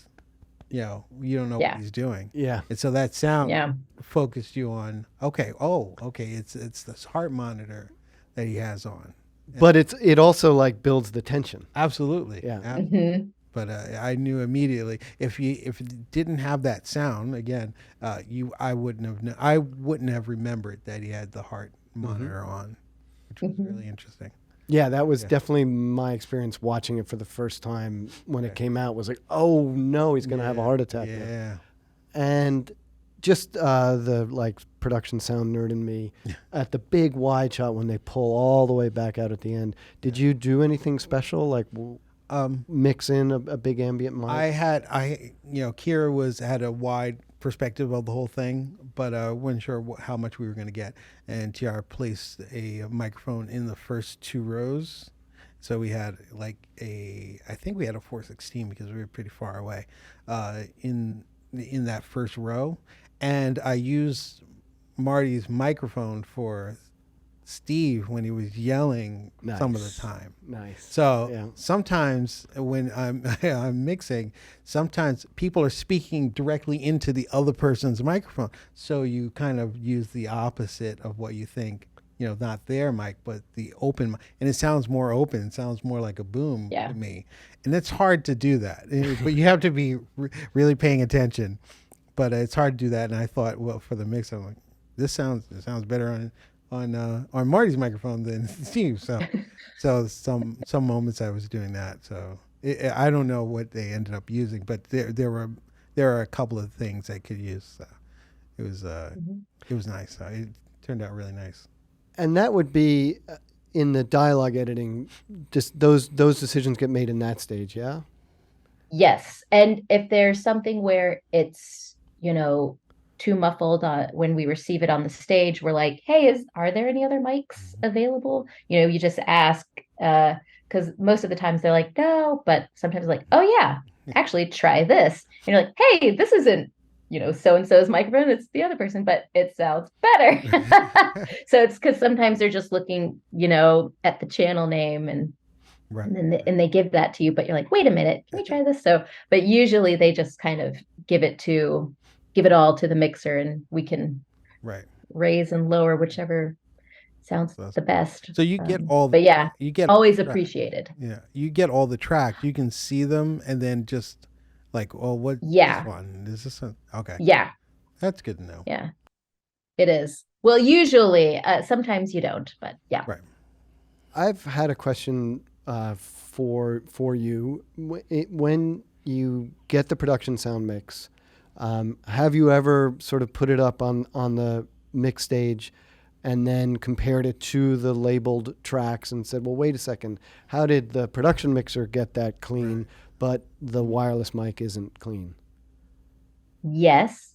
you don't know Yeah. what he's doing. Yeah. And so that sound Yeah. focused you on, okay, it's this heart monitor that he has on. But it also like builds the tension. Absolutely. Yeah. Mhm. But I knew immediately if it didn't have that sound again, I wouldn't have remembered that he had the heart monitor on, which was really interesting. Yeah, that was definitely my experience watching it for the first time when it came out. Was like, oh no, he's gonna have a heart attack. Yeah. And just the like production sound nerd in me at the big wide shot when they pull all the way back out at the end. Did you do anything special like mix in a big ambient mic? Kira had a wide perspective of the whole thing, but wasn't sure how much we were going to get. And TR placed a microphone in the first 2 rows. So we had I think we had a 416 because we were pretty far away in that first row. And I used Marty's microphone for Steve when he was yelling some of the time. Nice. So sometimes when I'm mixing, sometimes people are speaking directly into the other person's microphone. So you kind of use the opposite of what you think, not their mic, but the open mic. And it sounds more open. It sounds more like a boom to me. And it's hard to do that. But you have to be really paying attention. But it's hard to do that. And I thought, well, for the mix, I'm like, it sounds better on Marty's microphone than Steve. So some moments I was doing that. So I don't know what they ended up using, but there are a couple of things I could use. So it was nice. It turned out really nice. And that would be in the dialogue editing. Just those decisions get made in that stage. Yeah. Yes, and if there's something where it's too muffled when we receive it on the stage, we're like, hey, are there any other mics available? You just ask, because most of the times they're like, no, but sometimes like, oh yeah, actually try this. And you're like, hey, this isn't, so-and-so's microphone, it's the other person, but it sounds better. So it's because sometimes they're just looking, at the channel name and right. and they give that to you, but you're like, wait a minute, can we try this? So, but usually they just kind of give it all to the mixer, and we can raise and lower whichever sounds the best. So you get you get always appreciated. Yeah, you get all the tracks. You can see them, and then just like, what? This one is this okay? Yeah, that's good to know. Yeah, it is. Well, usually, sometimes you don't, but yeah. Right. I've had a question for you when you get the production sound mix. Have you ever sort of put it up on the mix stage and then compared it to the labeled tracks and said, well, wait a second, how did the production mixer get that clean, but the wireless mic isn't clean? Yes,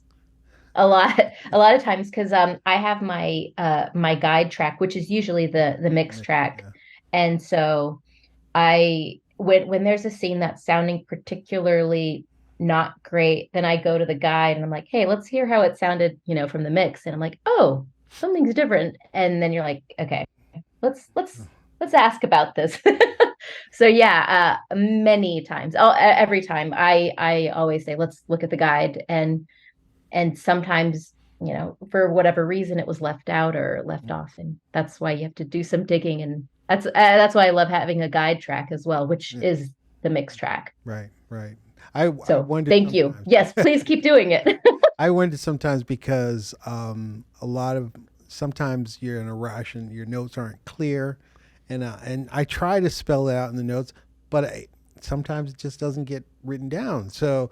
a lot of times, because I have my my guide track, which is usually the mix track, and so when there's a scene that's sounding particularly not great, then I go to the guide and I'm like, hey, let's hear how it sounded, from the mix. And I'm like, oh, something's different. And then you're like, okay, let's ask about this. So yeah, many times, every time I always say, let's look at the guide. And sometimes, for whatever reason, it was left out or left off. And that's why you have to do some digging. And that's why I love having a guide track as well, which is the mix track. Right. Thank you. Yes, please keep doing it. I wonder sometimes because sometimes you're in a rush and your notes aren't clear, and I try to spell it out in the notes, but sometimes it just doesn't get written down. So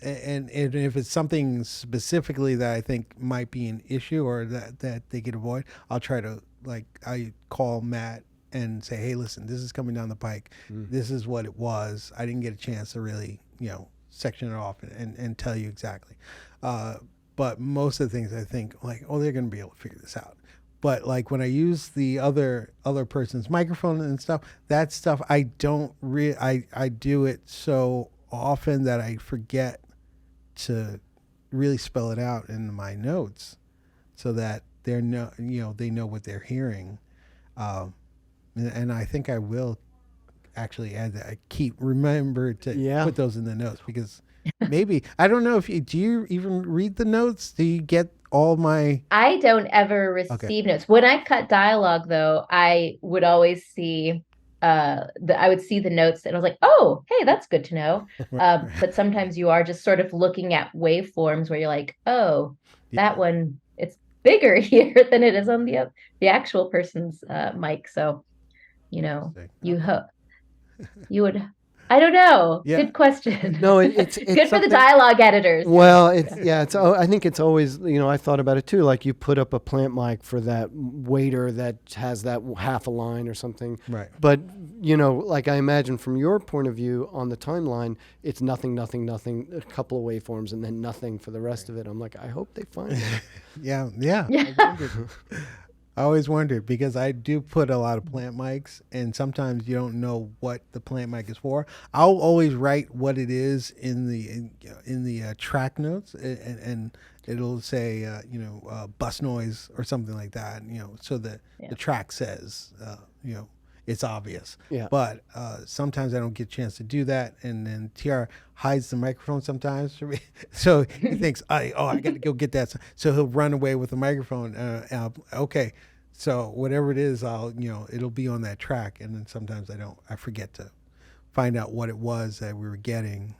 and if it's something specifically that I think might be an issue or that they could avoid, I'll try to I call Matt and say, hey, listen, this is coming down the pike. This is what it was. I didn't get a chance to really, section it off and tell you exactly. But most of the things I think they're going to be able to figure this out. But when I use the other person's microphone and stuff, that stuff I don't I do it so often that I forget to really spell it out in my notes so that they know what they're hearing. And I think I will actually add that. I remember to put those in the notes because maybe I don't know if do you even read the notes? Do you get all my? I don't ever receive notes. When I cut dialogue, though, I would always see I would see the notes and I was like, oh, hey, that's good to know. But sometimes you are just sort of looking at waveforms where you're like, oh, that one, it's bigger here than it is on the actual person's mic. So, you would. I don't know. Yeah. Good question. No, it's good for the dialogue editors. Well, I think it's always, I thought about it too. Like you put up a plant mic for that waiter that has that half a line or something. Right. But, like I imagine from your point of view on the timeline, it's nothing, a couple of waveforms and then nothing for the rest of it. I'm like, I hope they find it. Yeah. I always wondered because I do put a lot of plant mics, and sometimes you don't know what the plant mic is for. I'll always write what it is in the track notes, and it'll say bus noise or something like that. So that the track says it's obvious. Yeah. But sometimes I don't get a chance to do that, and then TR hides the microphone sometimes for me. So he thinks, I got to go get that. So he'll run away with the microphone. Okay. So whatever it is, it'll be on that track, and then sometimes I forget to find out what it was that we were getting.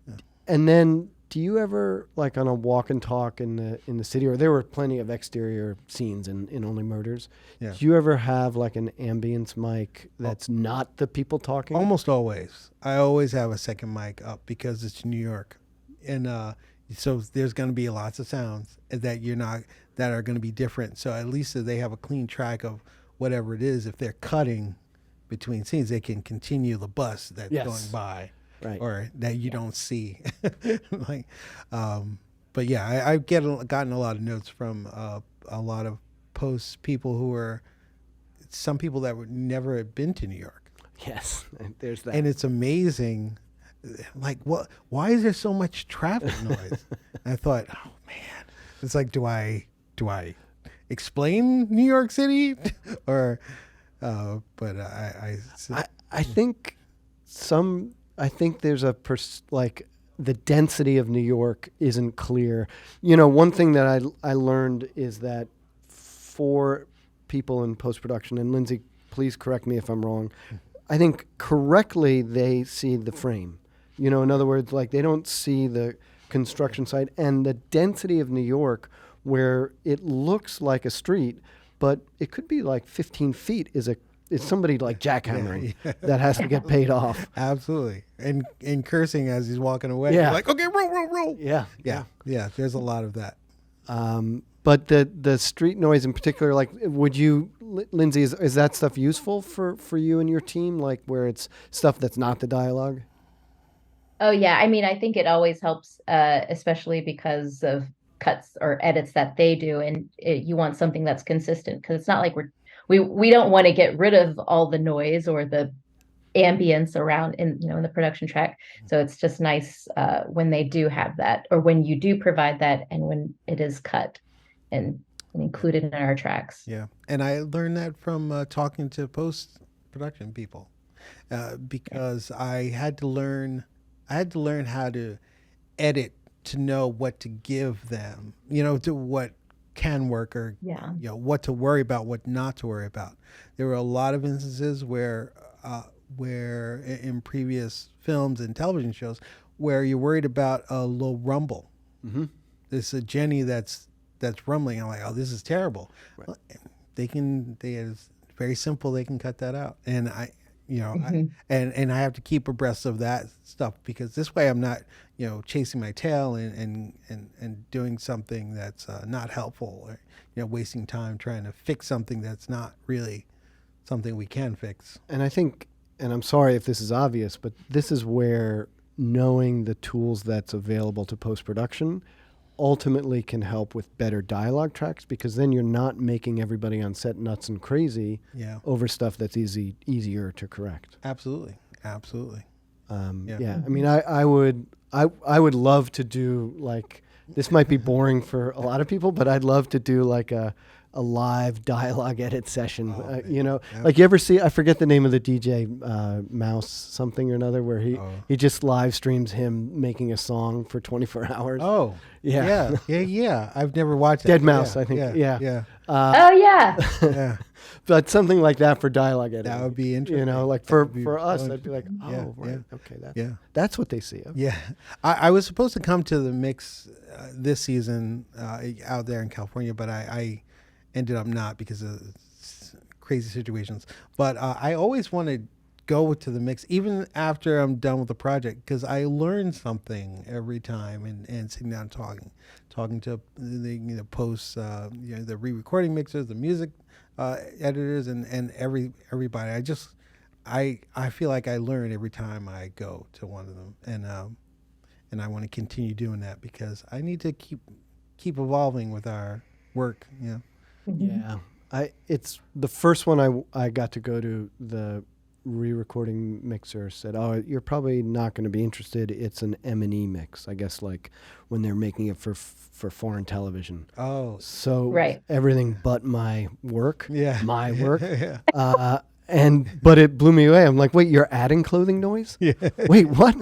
Yeah. And then, do you ever, like on a walk and talk in the city, or there were plenty of exterior scenes in Only Murders? Yeah. Do you ever have like an ambience mic that's not the people talking? Almost always. I always have a second mic up because it's New York, and so there's going to be lots of sounds that are going to be different. So at least if they have a clean track of whatever it is, if they're cutting between scenes, they can continue the bus that's going by, right, or that you don't see. But yeah, I've gotten a lot of notes from a lot of post people who are some people that would never have been to New York. Yes, there's that. And it's amazing. Like, why is there so much traffic noise? And I thought, oh man, it's like, do I explain New York City or, but I think there's the density of New York isn't clear. One thing that I learned is that for people in post-production, and Lindsey, please correct me if I'm wrong, I think correctly they see the frame. In other words, like they don't see the construction site and the density of New York where it looks like a street, but it could be like 15 feet is somebody like jackhammering that has to get paid off. Absolutely. And cursing as he's walking away. Yeah. You're like, okay, roll. Yeah. There's a lot of that. But the street noise in particular, like, would you, Lindsey, is that stuff useful for you and your team? Like where it's stuff that's not the dialogue? Oh yeah. I mean, I think it always helps, especially because of cuts or edits that they do. And you want something that's consistent because it's not like we don't want to get rid of all the noise or the ambience around in the production track. So it's just nice when they do have that, or when you do provide that, and when it is cut and included in our tracks. Yeah, and I learned that from talking to post-production people because I had to learn how to edit to know what to give them, to what can work or what to worry about, what not to worry about. There were a lot of instances where in previous films and television shows where you're worried about a low rumble. Mm-hmm. There's a Jenny that's rumbling. I'm like, oh, this is terrible. Right. Well, it's very simple. They can cut that out. And and I have to keep abreast of that stuff because this way I'm not, chasing my tail and doing something that's not helpful, or, wasting time trying to fix something that's not really something we can fix. And I think, and I'm sorry if this is obvious, but this is where knowing the tools that's available to post-production ultimately can help with better dialogue tracks, because then you're not making everybody on set nuts and crazy over stuff that's easier to correct. Absolutely. I mean, I would love to do, like, this might be boring for a lot of people, but I'd love to do like a a live dialogue edit session. Oh, You know, Yep. like you ever see? I forget the name of the DJ, Mouse something or another, where he just live streams him making a song for 24 hours. Oh, Yeah. yeah. I've never watched that. Dead but Mouse, yeah, I think. Yeah. Yeah. Oh yeah. Yeah. But something like that for dialogue editing. That would be interesting. You know, like That for would be us, so I'd be like, oh, Yeah, right, yeah. okay, that's what they see. Okay. Yeah, I was supposed to come to the mix this season out there in California, but I ended up not because of crazy situations. But I always want to go to the mix, even after I'm done with the project, because I learn something every time, and sitting down talking to the posts, the re-recording mixers, the music editors, and everybody. I feel like I learn every time I go to one of them, and I want to continue doing that because I need to keep evolving with our work. Yeah. Yeah. It's the first one I got to go to. The re-recording mixer said, "Oh, you're probably not going to be interested. It's an M&E mix, I guess, like when they're making it for foreign television." Oh, so Right. everything but my work, my work. Yeah. But it blew me away. I'm like, wait, you're adding clothing noise? Yeah. Wait, what?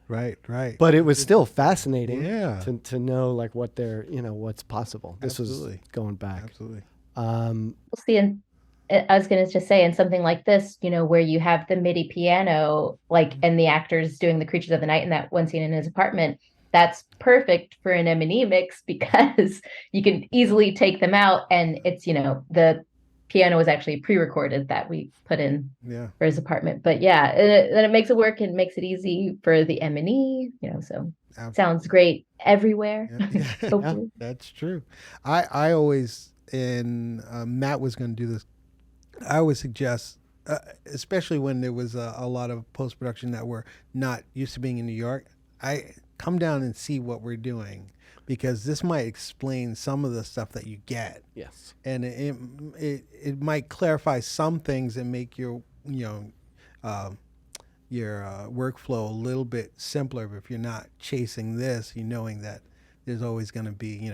Right. But it was still fascinating. Yeah. To know like what they're, what's possible. This Absolutely. was going back. Absolutely. We'll see. And I was going to just say, in something like this, where you have the MIDI piano, and the actors doing the Creatures of the Night in that one scene in his apartment, that's perfect for an M&E mix because you can easily take them out, and it's, the piano was actually pre-recorded that we put in for his apartment. But yeah, then it makes it work and makes it easy for the M&E, so sounds great everywhere. Yeah, that's true. I always, and Matt was going to do this, I always suggest, especially when there was a lot of post-production that were not used to being in New York, I come down and see what we're doing, because this might explain some of the stuff that you get. Yes. And it might clarify some things and make your workflow a little bit simpler. If you're not chasing this, knowing that there's always going to be,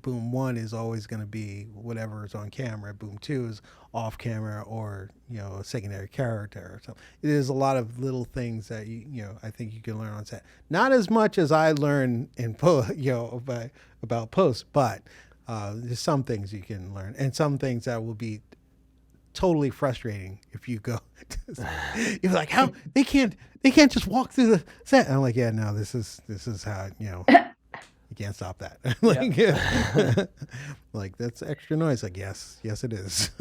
boom 1 is always going to be whatever is on camera. Boom 2 is off camera, or, a secondary character or something. There's a lot of little things that, I think you can learn on set. Not as much as I learn in about post, but there's some things you can learn, and some things that will be totally frustrating if you go. You're like, how they can't just walk through the set. And I'm like, yeah, no, this is how you can't stop that. Like that's extra noise. Like, yes, it is.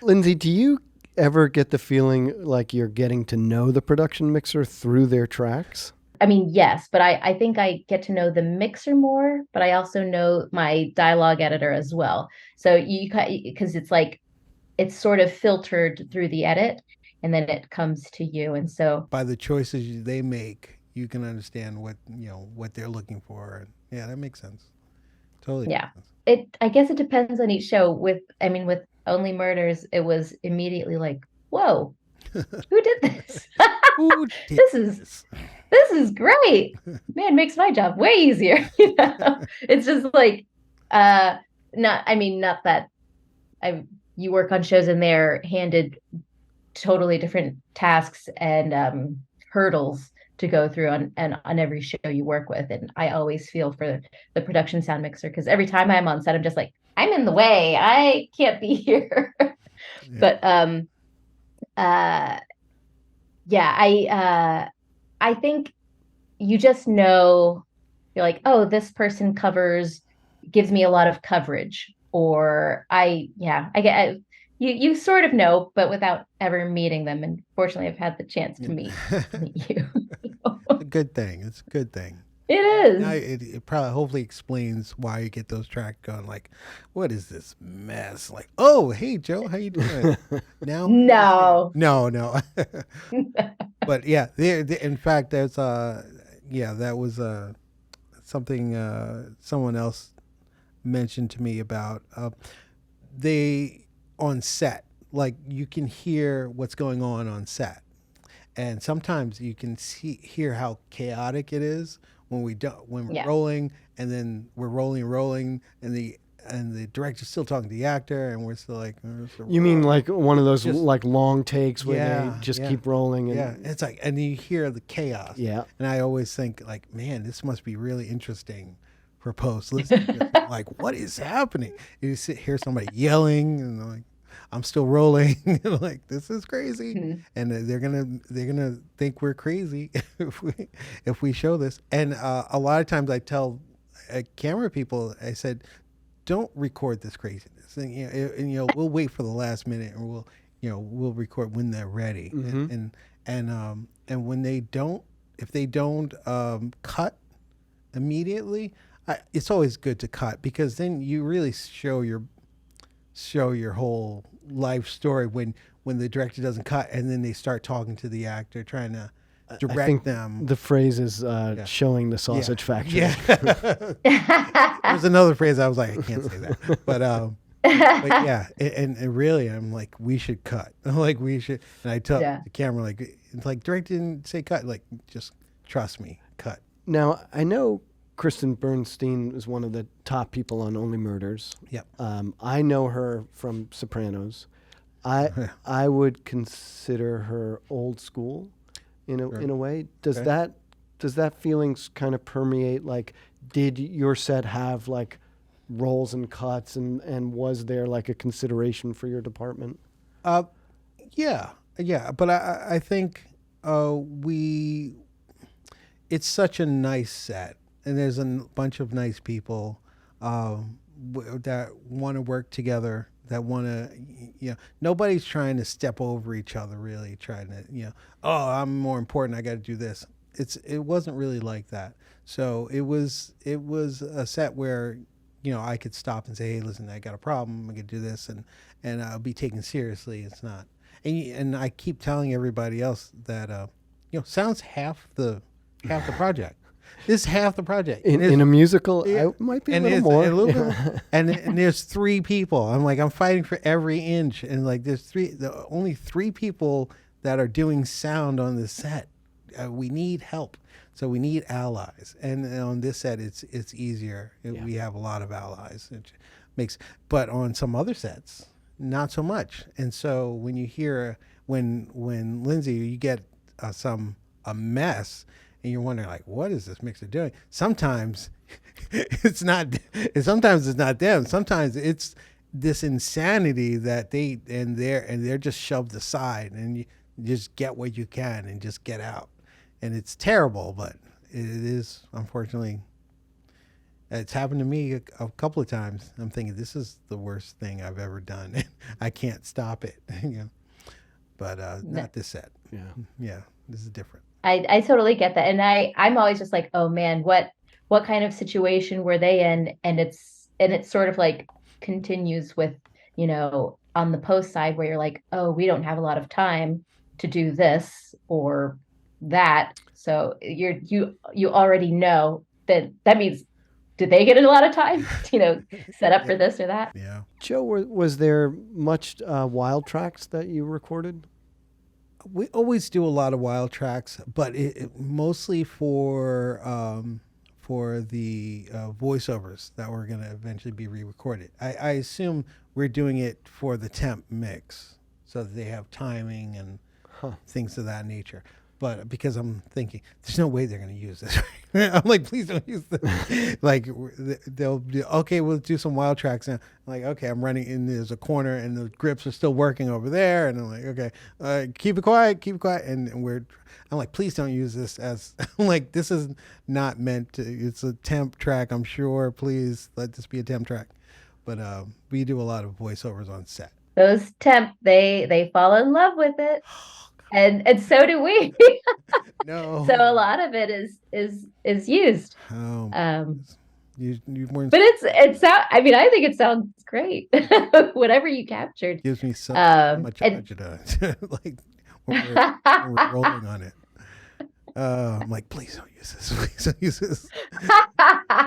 Lindsey, do you ever get the feeling like you're getting to know the production mixer through their tracks? I mean, yes, but I think I get to know the mixer more, but I also know my dialogue editor as well. So because it's sort of filtered through the edit, and then it comes to you. And so by the choices they make, you can understand what they're looking for. And yeah, that makes sense. Totally. Yeah. I guess it depends on each show. With Only Murders, it was immediately like, whoa, who did this? Who did this is great. Man, makes my job way easier. It's just like not that you work on shows and they're handed totally different tasks and hurdles to go through on every show you work with. And I always feel for the production sound mixer, because every time I'm on set, I'm just like, I'm in the way. I can't be here. But I think you just know, you're like, oh, this person gives me a lot of coverage, or I get. You sort of know, but without ever meeting them. And fortunately, I've had the chance to meet you. It's a good thing. It's a good thing. It is. Now, it probably hopefully explains why you get those tracks going. Like, what is this mess? Like, oh, hey Joe, how you doing? Now, no. But yeah, in fact, there's that was something someone else mentioned to me about they. On set, like you can hear what's going on set, and sometimes you can hear how chaotic it is when we're Yeah. rolling, and then we're rolling, and the director's still talking to the actor, and we're still like. You mean like one of those Just- like long takes where Yeah, they just yeah. keep rolling? And, Yeah, it's like, and you hear the chaos. Yeah. And I always think like, man, this must be really interesting for post. Listen, like, what is happening? And you hear somebody yelling, and like, I'm still rolling. Like, this is crazy. Mhm. And they're gonna think we're crazy if we show this. And a lot of times I tell camera people, I said, don't record this craziness. And we'll wait for the last minute, and we'll record when they're ready. Mhm. And when they don't, if they don't cut immediately, it's always good to cut, because then you really show your whole life story when the director doesn't cut, and then they start talking to the actor, trying to direct I think them. the phrase is showing the sausage factory. Yeah. There's another phrase I was like, I can't say that. But yeah, and really, I'm like, we should cut. Like, we should. And I tell the camera, like, it's like, director didn't say cut. Like, just trust me, cut. Now, I know Kristen Bernstein is one of the top people on Only Murders. Yep. I know her from Sopranos. I would consider her old school in a way. Does that feelings kind of permeate? Like, did your set have like rolls and cuts, and was there like a consideration for your department? Yeah. But I think it's such a nice set, and there's a bunch of nice people that want to work together, that want to, nobody's trying to step over each other, really trying to, oh, I'm more important, I got to do this. It wasn't really like that. So it was a set where, I could stop and say, hey, listen, I got a problem, I could do this, and I'll be taken seriously. It's not. And I keep telling everybody else that, sound's half the project. This is half the project. In a musical, it might be a little more. And there's 3 people. I'm fighting for every inch. And like, there's only 3 people that are doing sound on this set. We need help. So we need allies. And on this set, it's easier. We have a lot of allies. But on some other sets, not so much. And so when you hear, when Lindsey, you get a mess, and you're wondering, like, what is this mixer doing? Sometimes it's not them. Sometimes it's this insanity that they're just shoved aside, and you just get what you can and just get out. And it's terrible, but it is, unfortunately, it's happened to me a couple of times. I'm thinking, this is the worst thing I've ever done. I can't stop it. But not this set. Yeah, this is different. I totally get that. And I'm always just like, oh man, what kind of situation were they in? And it's sort of like continues with, on the post side where you're like, oh, we don't have a lot of time to do this or that. So you already know that means, did they get a lot of time, set up for this or that? Yeah. Joe, was there much wild tracks that you recorded? We always do a lot of wild tracks, but it mostly for the voiceovers that were going to eventually be re-recorded. I assume we're doing it for the temp mix, so that they have timing and things of that nature. But because I'm thinking, there's no way they're going to use this. I'm like, please don't use this. Like, they'll do, okay, we'll do some wild tracks now. I'm like, okay, I'm running in, there's a corner, and the grips are still working over there. And I'm like, okay, keep it quiet. And I'm like, please don't use this as, I'm like, this is not meant to, it's a temp track, I'm sure. Please let this be a temp track. But we do a lot of voiceovers on set. Those temp, they fall in love with it. And so do we. No. So a lot of it is used. Oh, you weren't. But I think it sounds great. Whatever you captured Gives me so much agita. Like when we're rolling on it. I'm like, please don't use this. Please don't use this.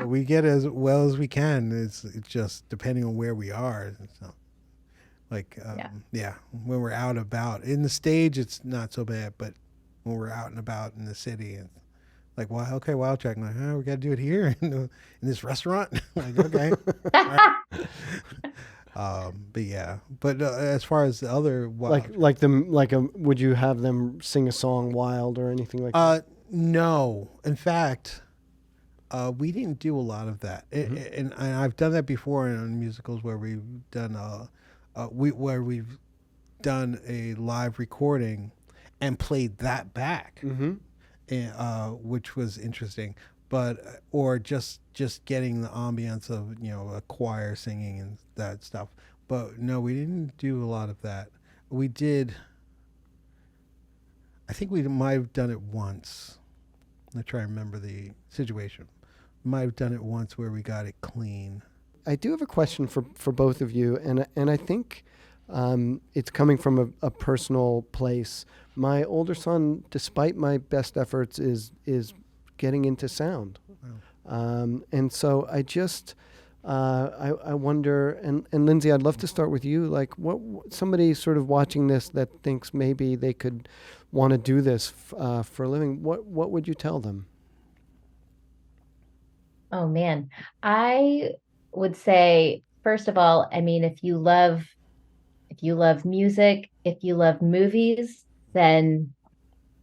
We get as well as we can. It's just depending on where we are. So. Like, when we're out and about. In the stage, it's not so bad, but when we're out and about in the city, Like, well, okay, wild check. I'm like, we got to do it here in this restaurant. Like, okay. All right. But yeah, but as far as the other wild would you have them sing a song wild or anything like that? No, in fact, we didn't do a lot of that, and I've done that before in musicals where we've done where we've done a live recording and played that back, which was interesting. But or just getting the ambience of a choir singing and that stuff. But no, we didn't do a lot of that. We did. I think we might have done it once. I'm trying to remember the situation. Might have done it once where we got it clean. I do have a question for both of you, and I think it's coming from a personal place. My older son, despite my best efforts, is getting into sound. Wow. And so I just, I wonder, and Lindsey, I'd love to start with you. Like, what somebody sort of watching this that thinks maybe they could want to do this for a living, what would you tell them? Oh man, I would say, first of all, I mean, if you love music, if you love movies, then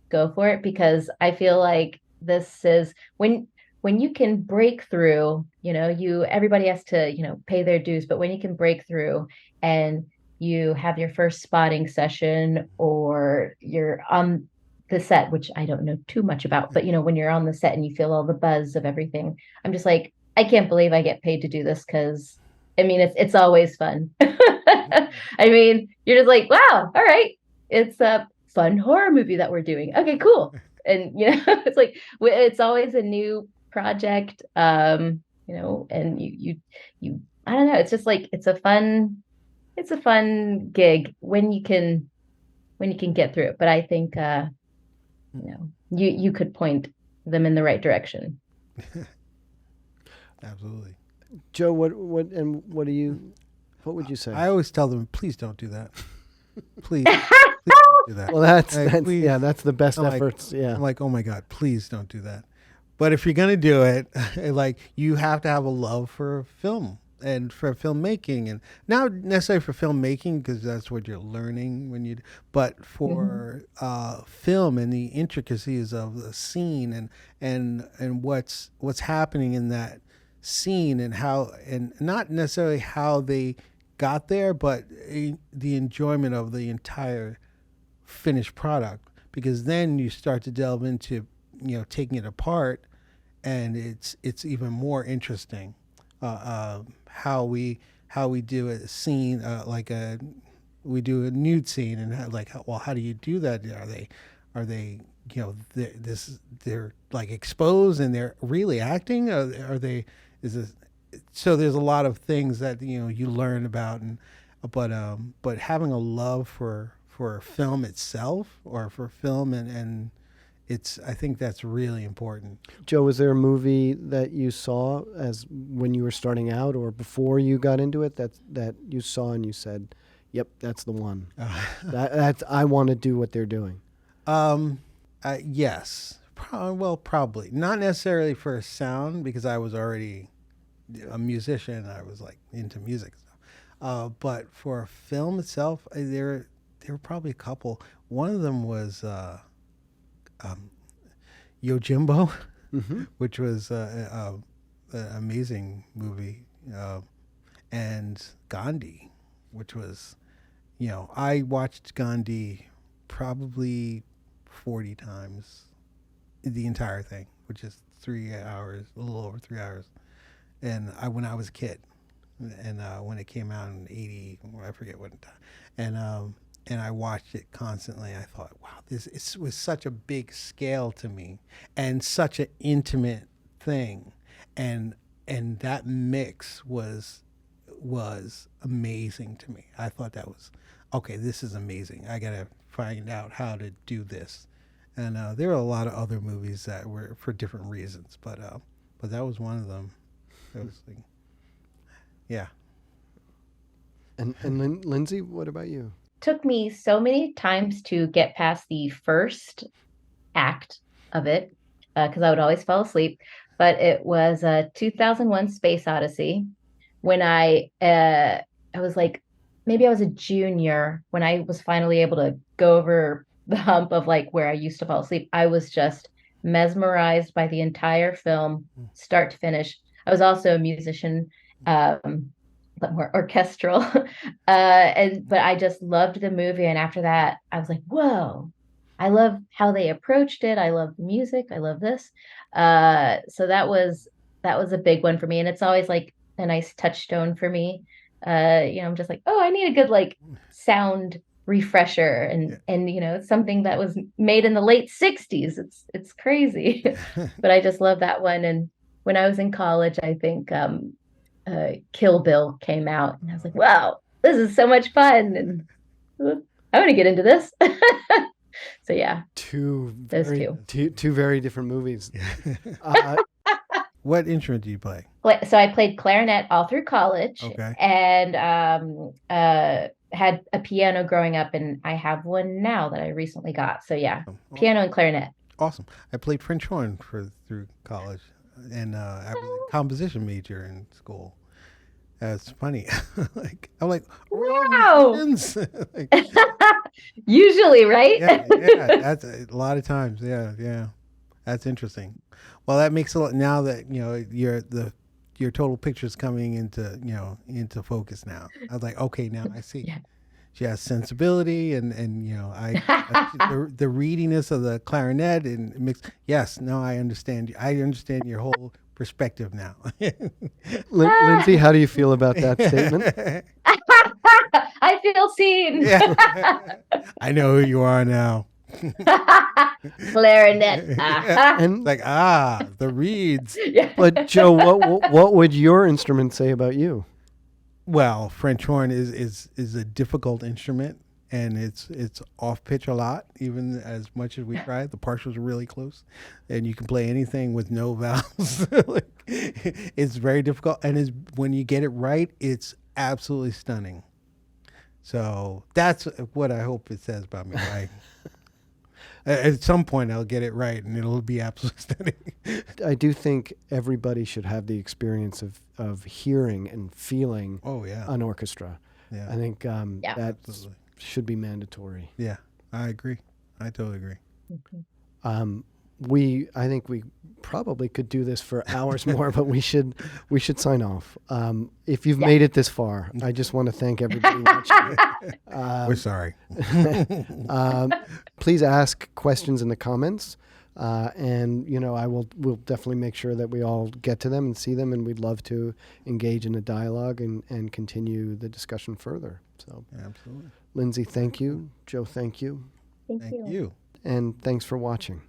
go for it, because I feel like this is when you can break through, everybody has to, pay their dues, but when you can break through and you have your first spotting session, or you're on the set, which I don't know too much about, but when you're on the set and you feel all the buzz of everything, I'm just like, I can't believe I get paid to do this, because I mean, it's always fun. I mean, you're just like, wow, all right, it's a fun horror movie that we're doing. Okay, cool. And it's like it's always a new project, and you I don't know, it's just like it's a fun gig when you can get through it. But I think you could point them in the right direction. Absolutely. Joe, what would you say? I always tell them, please don't do that. Please don't do that. Well, that's the best efforts. I'm like, oh my God, please don't do that. But if you're gonna do it, like, you have to have a love for film and for filmmaking, and not necessarily for filmmaking because that's what you're learning but for film and the intricacies of the scene and what's happening in that scene, and not necessarily how they got there, but the enjoyment of the entire finished product, because then you start to delve into taking it apart, and it's even more interesting how we do a scene, we do a nude scene, and how do you do that? Are they they're like exposed and they're really acting? So there's a lot of things that you learn about, but having a love for film itself, or for film and I think that's really important. Joe, was there a movie that you saw as when you were starting out or before you got into it that you saw and you said, "Yep, that's the one. That's I want to do what they're doing"? Yes. Probably not necessarily for sound, because I was already a musician. I was like into music stuff. But for film itself, there were probably a couple. One of them was Yojimbo, which was an amazing movie, and Gandhi, which was, I watched Gandhi probably 40 times, the entire thing, which is 3 hours, a little over 3 hours. And when I was a kid, and when it came out in '80, I forget what time, and I watched it constantly. I thought, wow, it was such a big scale to me, and such an intimate thing, and that mix was amazing to me. I thought that was, okay, this is amazing. I gotta find out how to do this. And there were a lot of other movies that were for different reasons, but that was one of them. That was like, yeah. And Lindsey, what about you? Took me so many times to get past the first act of it. because I would always fall asleep. But it was 2001 Space Odyssey when I was like, maybe I was a junior when I was finally able to go over the hump of like where I used to fall asleep. I was just mesmerized by the entire film, start to finish. I was also a musician, but more orchestral. But I just loved the movie. And after that, I was like, whoa, I love how they approached it. I love the music. I love this. So that was a big one for me. And it's always like a nice touchstone for me. I'm just like, oh, I need a good like sound refresher and it's something that was made in the late 60s. It's crazy. But I just love that one. And when I was in college, I think Kill Bill came out and I was like, wow, this is so much fun and I want to get into this. So yeah, two very different movies. What instrument do you play? So I played clarinet all through college. Okay. And had a piano growing up, and I have one now that I recently got. So yeah, piano and clarinet. Awesome. I played French horn through college, and I was a composition major in school. It's funny. I'm like, wow. Like, usually, right? yeah, that's a lot of times. Yeah. That's interesting. Well, that makes a lot now that your total picture's coming into focus now. I was like, okay, now I see. Yeah. She has sensibility and the readiness of the clarinet and mix. Yes, no, I understand. I understand your whole perspective now. Lindsey, how do you feel about that statement? I feel seen. Yeah. I know who you are now. Clarinet. And like the reeds. Yeah. But Joe, what would your instrument say about you? Well, French horn is a difficult instrument, and it's off pitch a lot. Even as much as we try, the partials are really close, and you can play anything with no vowels. It's very difficult, and when you get it right, it's absolutely stunning. So that's what I hope it says about me. Right? At some point, I'll get it right, and it'll be absolutely stunning. I do think everybody should have the experience of hearing and feeling an orchestra. Yeah. I think that absolutely should be mandatory. Yeah, I agree. I totally agree. Okay. I think we probably could do this for hours more, but we should sign off. If you've made it this far, I just want to thank everybody watching. We're sorry. Please ask questions in the comments, and we'll definitely make sure that we all get to them and see them, and we'd love to engage in a dialogue and continue the discussion further. So, absolutely, Lindsey, thank you. Joe, thank you. Thank you. You. And thanks for watching.